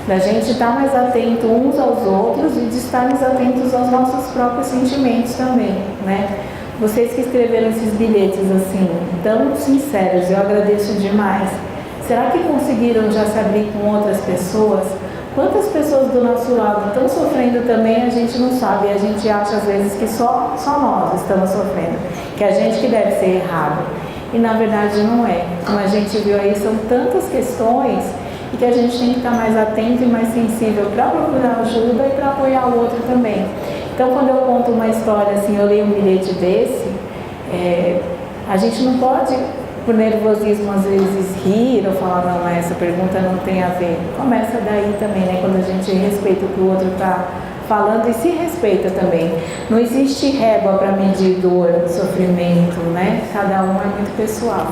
Da gente estar mais atento uns aos outros e de estarmos atentos aos nossos próprios sentimentos também, né? Vocês que escreveram esses bilhetes assim, tão sinceros, eu agradeço demais. Será que conseguiram já se abrir com outras pessoas? Quantas pessoas do nosso lado estão sofrendo também, a gente não sabe. A gente acha às vezes que só nós estamos sofrendo, que a gente que deve ser errado. E na verdade não é. Como a gente viu aí, são tantas questões e que a gente tem que estar mais atento e mais sensível para procurar ajuda e para apoiar o outro também. Então, quando eu conto uma história assim, eu leio um bilhete desse, a gente não pode, por nervosismo, às vezes rir ou falar, não, essa pergunta não tem a ver. Começa daí também, né? Quando a gente respeita o que o outro está falando e se respeita também. Não existe régua para medir dor, sofrimento, né? Cada um é muito pessoal.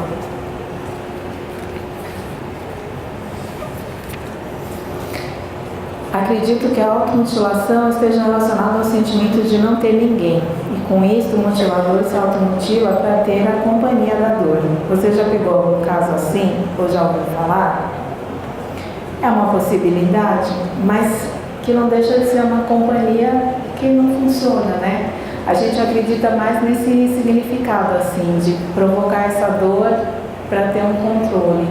Acredito que a automutilação esteja relacionada ao sentimento de não ter ninguém. E com isso, o motivador se automutila para ter a companhia da dor. Você já pegou algum caso assim? Ou já ouviu falar? É uma possibilidade, mas que não deixa de ser uma companhia que não funciona, né? A gente acredita mais nesse significado, assim, de provocar essa dor para ter um controle.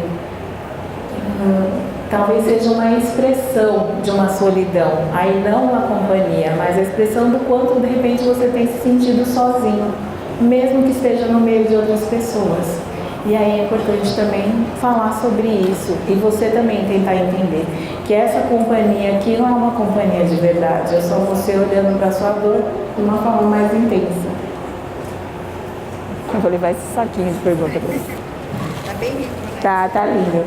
Talvez seja uma expressão de uma solidão, aí não uma companhia, mas a expressão do quanto de repente você tem se sentido sozinho, mesmo que esteja no meio de outras pessoas. E aí é importante também falar sobre isso e você também tentar entender que essa companhia aqui não é uma companhia de verdade, é só você olhando para a sua dor de uma forma mais intensa. Eu vou levar esse saquinho de pergunta para você. Tá bem rico, né? Tá lindo.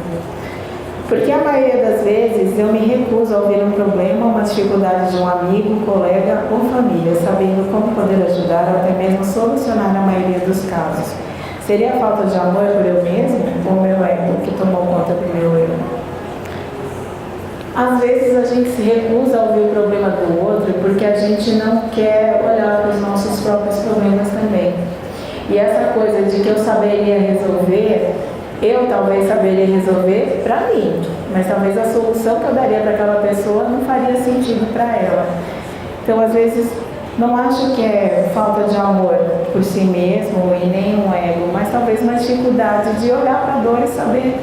Porque a maioria das vezes eu me recuso a ouvir um problema, uma dificuldade de um amigo, colega ou família, sabendo como poder ajudar ou até mesmo solucionar a maioria dos casos. Seria a falta de amor por eu mesmo ou o meu ego que tomou conta do meu eu? Às vezes a gente se recusa a ouvir o problema do outro porque a gente não quer olhar para os nossos próprios problemas também. E essa coisa de que eu saberia resolver, eu talvez saberia resolver para mim, mas talvez a solução que eu daria para aquela pessoa não faria sentido para ela. Então, às vezes, não acho que é falta de amor por si mesmo e nem um ego, mas talvez uma dificuldade de olhar para a dor e saber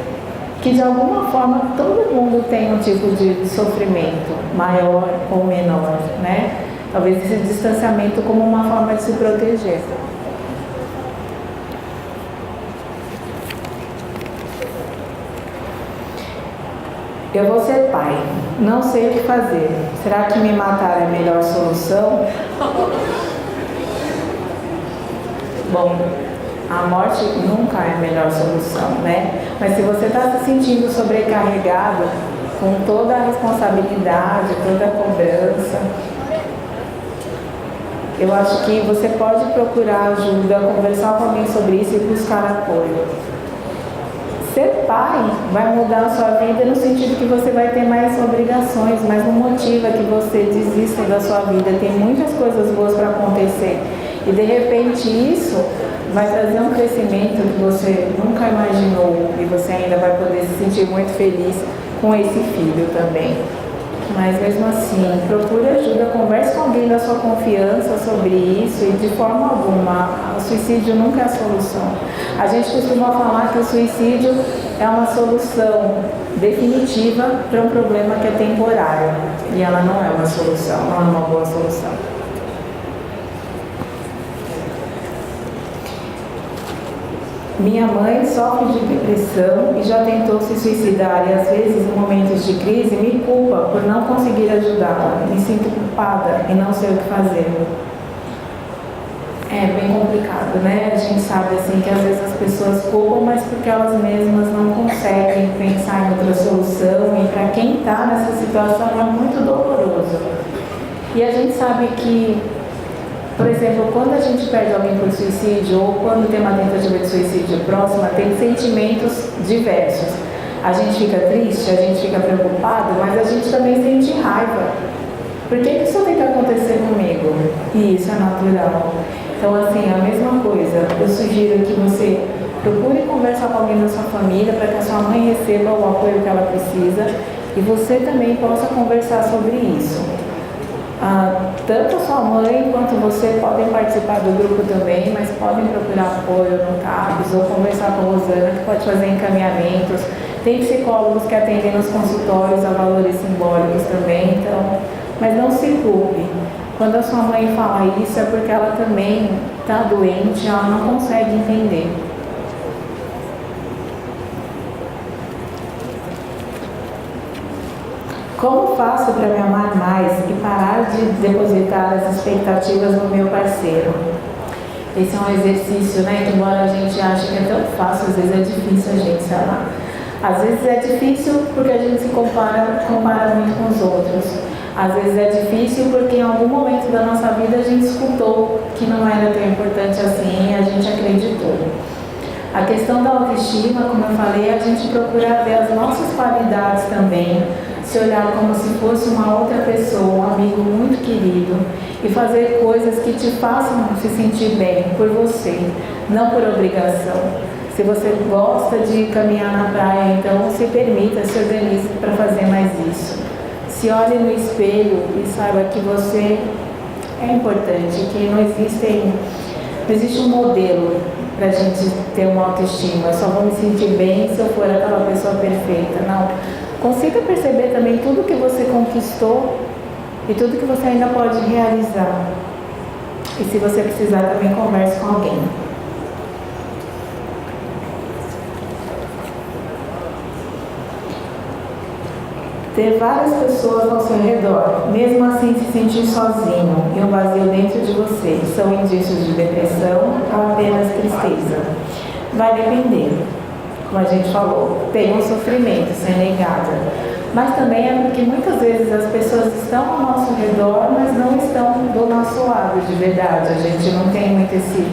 que de alguma forma todo mundo tem um tipo de sofrimento, maior ou menor, né? Talvez esse distanciamento como uma forma de se proteger. Eu vou ser pai, não sei o que fazer. Será que me matar é a melhor solução? Bom, a morte nunca é a melhor solução, né? Mas se você está se sentindo sobrecarregado com toda a responsabilidade, toda a cobrança, eu acho que você pode procurar ajuda, conversar com alguém sobre isso e buscar apoio. Ser pai vai mudar a sua vida no sentido que você vai ter mais obrigações, mas não motiva que você desista da sua vida. Tem muitas coisas boas para acontecer. E de repente isso vai trazer um crescimento que você nunca imaginou e você ainda vai poder se sentir muito feliz com esse filho também. Mas mesmo assim, procure ajuda, converse com alguém da sua confiança sobre isso e de forma alguma, o suicídio nunca é a solução. A gente costuma falar que o suicídio é uma solução definitiva para um problema que é temporário e ela não é uma solução, não é uma boa solução. Minha mãe sofre de depressão e já tentou se suicidar e às vezes em momentos de crise me culpa por não conseguir ajudá-la. Me sinto culpada e não sei o que fazer. É bem complicado, né? A gente sabe assim que às vezes as pessoas culpam, mas porque elas mesmas não conseguem pensar em outra solução e para quem está nessa situação é muito doloroso. E a gente sabe que, por exemplo, quando a gente perde alguém por suicídio ou quando tem uma tentativa de suicídio próxima, tem sentimentos diversos. A gente fica triste, a gente fica preocupado, mas a gente também sente raiva. Por que isso tem que acontecer comigo? E isso é natural. Então, assim, a mesma coisa, eu sugiro que você procure conversar com alguém da sua família para que a sua mãe receba o apoio que ela precisa e você também possa conversar sobre isso. Tanto a sua mãe quanto você podem participar do grupo também, mas podem procurar apoio no CAPES ou conversar com a Rosana, que pode fazer encaminhamentos. Tem psicólogos que atendem nos consultórios a valores simbólicos também, então, mas não se culpe. Quando a sua mãe fala isso é porque ela também está doente, ela não consegue entender. Como faço para me amar mais e parar de depositar as expectativas no meu parceiro? Esse é um exercício, né? Que embora a gente ache que é tão fácil, às vezes é difícil a gente se amar. Às vezes é difícil porque a gente se compara muito com os outros. Às vezes é difícil porque em algum momento da nossa vida a gente escutou que não era tão importante assim e a gente acreditou. A questão da autoestima, como eu falei, é a gente procurar ver as nossas qualidades também, se olhar como se fosse uma outra pessoa, um amigo muito querido e fazer coisas que te façam se sentir bem por você, não por obrigação. Se você gosta de caminhar na praia, então se permita, se organize para fazer mais isso. Se olhe no espelho e saiba que você é importante, que não existe um modelo para a gente ter uma autoestima. Eu só vou me sentir bem se eu for aquela pessoa perfeita. Não. Consiga perceber também tudo que você conquistou e tudo que você ainda pode realizar. E se você precisar, também converse com alguém. Ter várias pessoas ao seu redor, mesmo assim se sentir sozinho e um vazio dentro de você, são indícios de depressão ou apenas tristeza? Vai depender. Como a gente falou, tem um sofrimento, sem negada. Mas também é porque muitas vezes as pessoas estão ao nosso redor, mas não estão do nosso lado de verdade. A gente não tem muito esse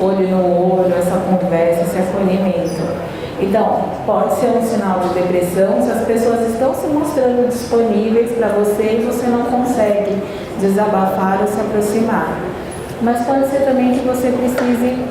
olho no olho, essa conversa, esse acolhimento. Então, pode ser um sinal de depressão se as pessoas estão se mostrando disponíveis para você e você não consegue desabafar ou se aproximar. Mas pode ser também que você precise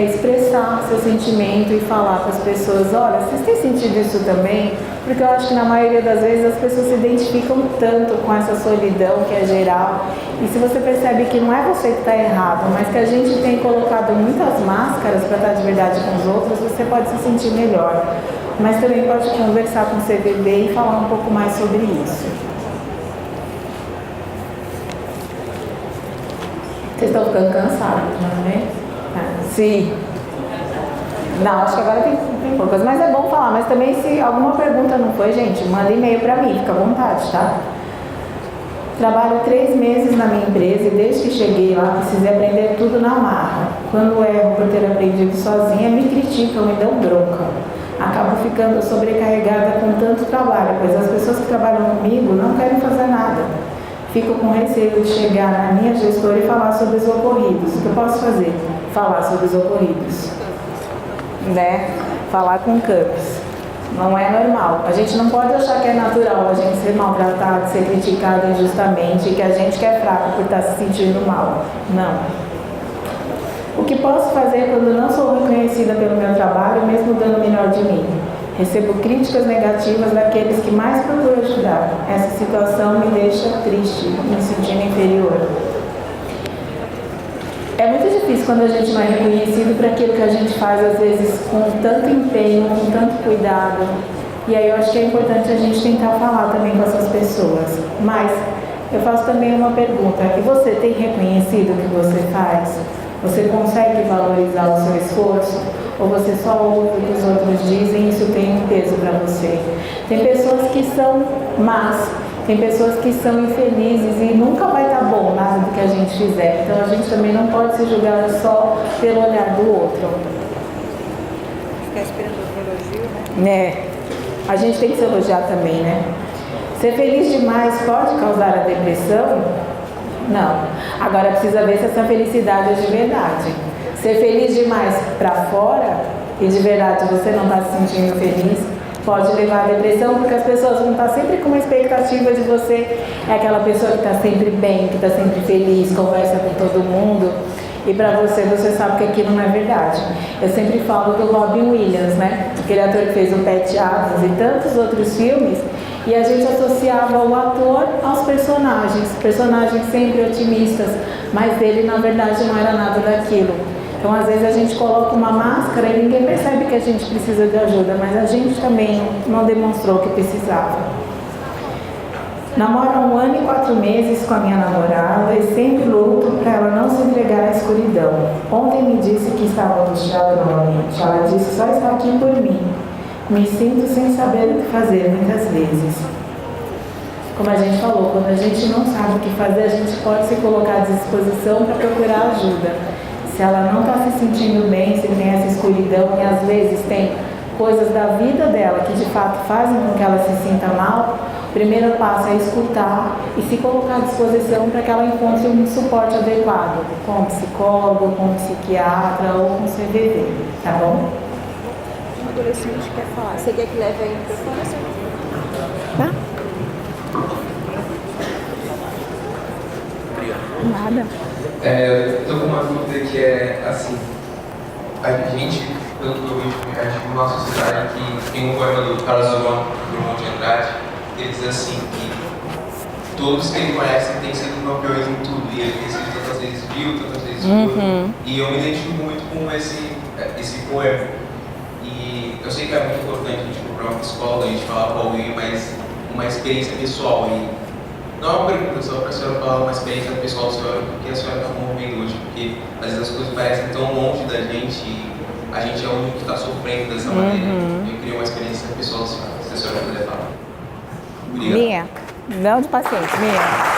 expressar seu sentimento e falar para as pessoas, olha, vocês têm sentido isso também? Porque eu acho que na maioria das vezes as pessoas se identificam tanto com essa solidão que é geral. E se você percebe que não é você que está errado, mas que a gente tem colocado muitas máscaras para estar de verdade com os outros, você pode se sentir melhor. Mas também pode conversar com o CVV e falar um pouco mais sobre isso. Vocês estão ficando cansados, não é? Sim. Não, acho que agora tem poucas, mas é bom falar. Mas também, se alguma pergunta não foi, gente, manda e-mail para mim, fica à vontade, tá? Trabalho 3 meses na minha empresa e desde que cheguei lá precisei aprender tudo na marra. Quando erro por ter aprendido sozinha, me criticam e dão bronca. Acabo ficando sobrecarregada com tanto trabalho, pois as pessoas que trabalham comigo não querem fazer nada. Fico com receio de chegar na minha gestora e falar sobre os ocorridos. O que eu posso fazer? Falar sobre os ocorridos. Né? Falar com CAPES. Não é normal. A gente não pode achar que é natural a gente ser maltratado, ser criticado injustamente e que a gente que é fraco por estar se sentindo mal. Não. O que posso fazer quando não sou reconhecida pelo meu trabalho, mesmo dando o melhor de mim? Recebo críticas negativas daqueles que mais procuram ajudar. Essa situação me deixa triste, me sentindo inferior. É muito difícil quando a gente não é reconhecido por aquilo que a gente faz, às vezes, com tanto empenho, com tanto cuidado. E aí eu acho que é importante a gente tentar falar também com essas pessoas. Mas eu faço também uma pergunta. E você tem reconhecido o que você faz? Você consegue valorizar o seu esforço? Ou você só ouve o que os outros dizem e isso tem um peso para você? Tem pessoas que são más, tem pessoas que são infelizes e nunca vai estar bom nada do que a gente fizer. Então a gente também não pode se julgar só pelo olhar do outro. Ficar esperando o elogio, né? A gente tem que se elogiar também, né? Ser feliz demais pode causar a depressão? Não. Agora precisa ver se essa felicidade é de verdade. Ser feliz demais para fora e de verdade você não está se sentindo feliz, pode levar à depressão, porque as pessoas vão estar sempre com uma expectativa de você é aquela pessoa que está sempre bem, que está sempre feliz, conversa com todo mundo. e para você sabe que aquilo não é verdade. Eu sempre falo do Robin Williams, né? Aquele ator que fez o Pat Adams e tantos outros filmes, e a gente associava o ator aos personagens sempre otimistas, mas ele na verdade não era nada daquilo. Então às vezes a gente coloca uma máscara e ninguém percebe que a gente precisa de ajuda, mas a gente também não demonstrou que precisava. Namoro há 1 ano e 4 meses com a minha namorada e sempre luto para ela não se entregar à escuridão. Ontem me disse que estava angustiada novamente. Ela disse só está aqui por mim. Me sinto sem saber o que fazer muitas vezes. Como a gente falou, quando a gente não sabe o que fazer, a gente pode se colocar à disposição para procurar ajuda. Se ela não está se sentindo bem, se tem essa escuridão e às vezes tem coisas da vida dela que de fato fazem com que ela se sinta mal, o primeiro passo é escutar e se colocar à disposição para que ela encontre um suporte adequado, com um psicólogo, com um psiquiatra ou com um CVV, tá bom? Um adolescente quer falar. Você quer que leve aí no microfone? Tá? Nada. Eu tô com uma dúvida que é assim, a gente, pelo que eu vejo, acho que na nossa sociedade que tem um poema do Carlos Drummond de Andrade, ele diz assim que todos que ele conhece têm sido campeões em tudo, e ele tem sido tantas vezes viu, tantas vezes foi, e eu me identifico muito com esse poema. E eu sei que é muito importante a gente procurar uma psicóloga, a gente falar com alguém, mas uma experiência pessoal. E não é uma pergunta só para a senhora falar uma experiência pessoal da senhora, porque a senhora está comovendo hoje, porque às vezes as coisas parecem tão longe da gente e a gente é o único que está sofrendo dessa maneira. Eu queria uma experiência pessoal da senhora, se a senhora puder falar. Obrigado. Minha, não de paciente, minha.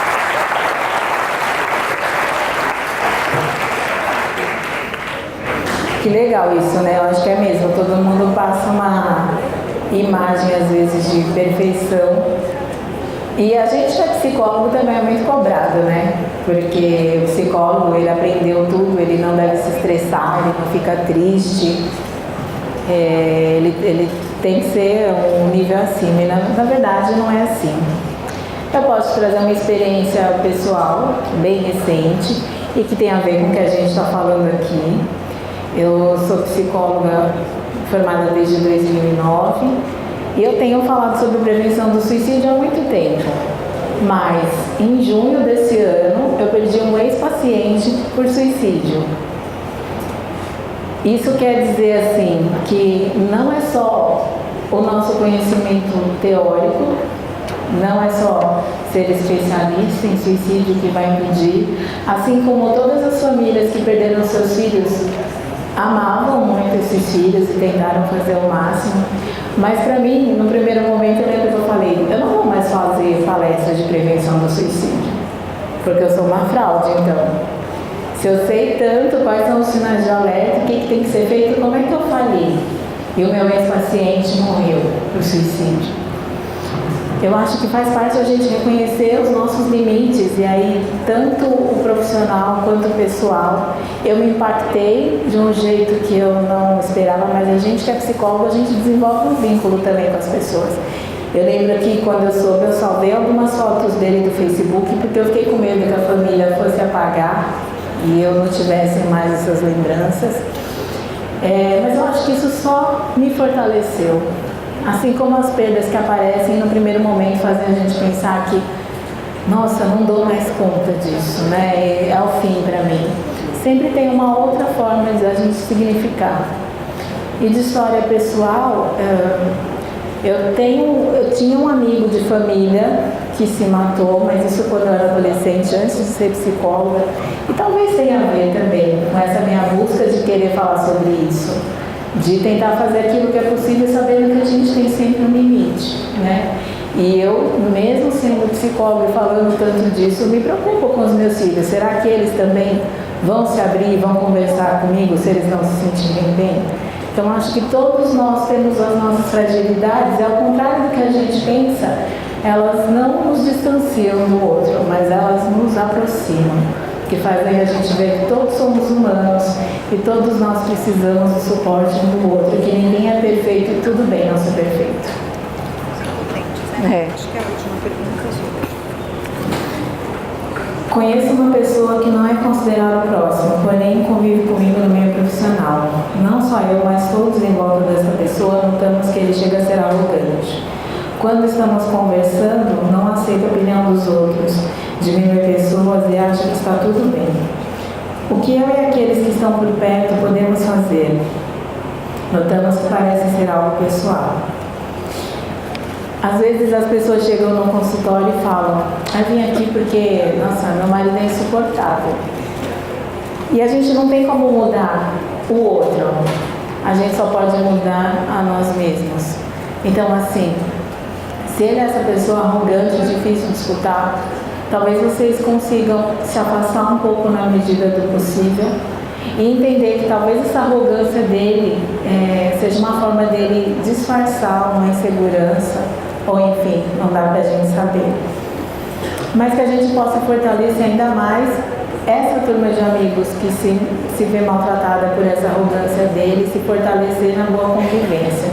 Que legal isso, né? Eu acho que é mesmo, todo mundo passa uma imagem às vezes de perfeição. E a gente que é psicólogo também é muito cobrado, né? Porque o psicólogo, ele aprendeu tudo, ele não deve se estressar, ele não fica triste. Ele tem que ser um nível acima, e na verdade não é assim. Eu posso trazer uma experiência pessoal, bem recente, e que tem a ver com o que a gente está falando aqui. Eu sou psicóloga formada desde 2009, e eu tenho falado sobre prevenção do suicídio há muito tempo, mas em junho desse ano eu perdi um ex-paciente por suicídio. Isso quer dizer assim que não é só o nosso conhecimento teórico, não é só ser especialista em suicídio que vai impedir, assim como todas as famílias que perderam seus filhos amavam muito esses filhos e tentaram fazer o máximo. Mas para mim, no primeiro momento, eu lembro que eu falei, eu não vou mais fazer palestra de prevenção do suicídio, porque eu sou uma fraude, então. Se eu sei tanto quais são os sinais de alerta, o que tem que ser feito, como é que eu falei? E o meu ex-paciente morreu por suicídio. Eu acho que faz parte a gente reconhecer os nossos limites, e aí tanto o profissional quanto o pessoal. Eu me impactei de um jeito que eu não esperava, mas a gente que é psicólogo, a gente desenvolve um vínculo também com as pessoas. Eu lembro que quando eu soube, eu salvei algumas fotos dele do Facebook, porque eu fiquei com medo que a família fosse apagar e eu não tivesse mais essas lembranças. Mas eu acho que isso só me fortaleceu. Assim como as perdas que aparecem no primeiro momento fazem a gente pensar que, nossa, não dou mais conta disso, né? É o fim para mim. Sempre tem uma outra forma de a gente significar. E de história pessoal, eu tinha um amigo de família que se matou, mas isso quando eu era adolescente, antes de ser psicóloga, e talvez tenha a ver também com essa minha busca de querer falar sobre isso, de tentar fazer aquilo que é possível, sabendo que a gente tem sempre um limite, né? E eu, mesmo sendo psicóloga e falando tanto disso, me preocupo com os meus filhos. Será que eles também vão se abrir, vão conversar comigo se eles não se sentirem bem? Então, acho que todos nós temos as nossas fragilidades, e ao contrário do que a gente pensa, elas não nos distanciam do outro, mas elas nos aproximam, que fazem a gente ver que todos somos humanos e todos nós precisamos do suporte um do outro, que ninguém é perfeito e tudo bem não ser perfeito. Acho que é a última pergunta, Conheço uma pessoa que não é considerada próxima, porém convive comigo no meio profissional. Não só eu, mas todos em volta dessa pessoa notamos que ele chega a ser arrogante. Quando estamos conversando, não aceita a opinião dos outros, diminui pessoas e acha que está tudo bem. O que eu e aqueles que estão por perto podemos fazer? Notamos que parece ser algo pessoal. Às vezes as pessoas chegam no consultório e falam: vim aqui porque, nossa, meu marido é insuportável. E a gente não tem como mudar o outro. A gente só pode mudar a nós mesmos. Então, assim, se ele é essa pessoa arrogante, difícil de escutar, talvez vocês consigam se afastar um pouco na medida do possível e entender que talvez essa arrogância dele seja uma forma dele disfarçar uma insegurança, ou enfim, não dá pra gente saber. Mas que a gente possa fortalecer ainda mais essa turma de amigos que se vê maltratada por essa arrogância dele e se fortalecer na boa convivência.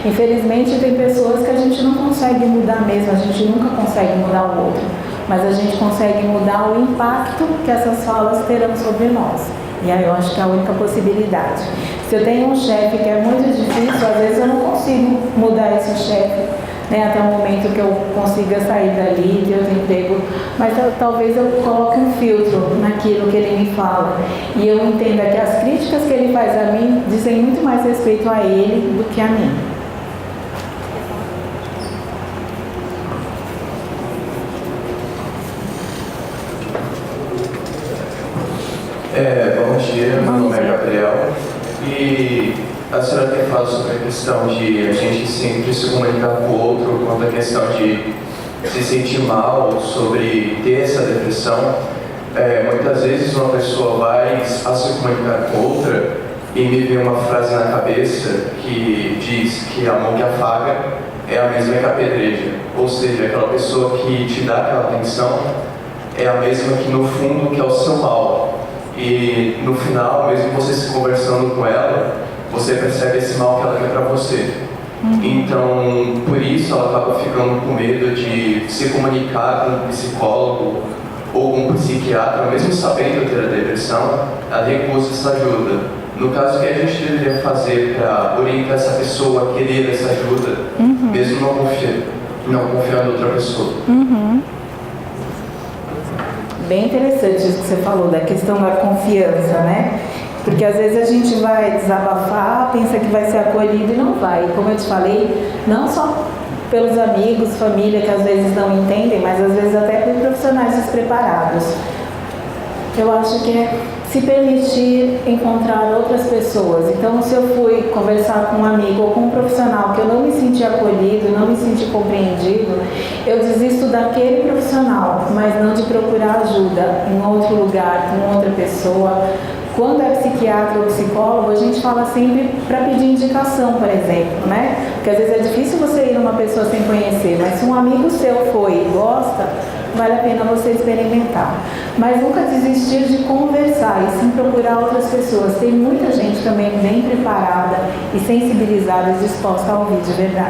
Infelizmente tem pessoas que a gente não consegue mudar mesmo, a gente nunca consegue mudar o outro, mas a gente consegue mudar o impacto que essas falas terão sobre nós. E aí eu acho que é a única possibilidade. Se eu tenho um chefe que é muito difícil, às vezes eu não consigo mudar esse chefe, né, até o momento que eu consiga sair dali, ter outro emprego, mas talvez eu coloque um filtro naquilo que ele me fala e eu entenda que as críticas que ele faz a mim dizem muito mais respeito a ele do que a mim. Bom dia, meu nome é Gabriel e a senhora tem falado sobre a questão de a gente sempre se comunicar com o outro, quanto a questão de se sentir mal sobre ter essa depressão. Muitas vezes uma pessoa vai a se comunicar com outra e me vem uma frase na cabeça que diz que a mão que afaga é a mesma que apedreja, ou seja, aquela pessoa que te dá aquela atenção é a mesma que no fundo quer o seu mal. E no final, mesmo você se conversando com ela, você percebe esse mal que ela quer pra você. Então, por isso ela acaba ficando com medo de se comunicar com um psicólogo ou com um psiquiatra, mesmo sabendo ter a depressão, ela recusa essa ajuda. No caso, o que a gente deveria fazer para orientar essa pessoa a querer essa ajuda, mesmo não confiando em outra pessoa? Bem interessante isso que você falou, da questão da confiança, né? Porque às vezes a gente vai desabafar, pensa que vai ser acolhido e não vai. Como eu te falei, não só pelos amigos, família, que às vezes não entendem, mas às vezes até por profissionais despreparados. Eu acho que é se permitir encontrar outras pessoas. Então, se eu fui conversar com um amigo ou com um profissional que eu não me senti acolhido, não me senti compreendido, eu desisto daquele profissional, mas não de procurar ajuda em outro lugar, com outra pessoa. Quando é psiquiatra ou psicólogo, a gente fala sempre para pedir indicação, por exemplo, né? Porque às vezes é difícil você ir numa pessoa sem conhecer, mas se um amigo seu foi e gosta, vale a pena você experimentar. Mas nunca desistir de conversar e sim procurar outras pessoas. Tem muita gente também bem preparada e sensibilizada e disposta a ouvir de verdade.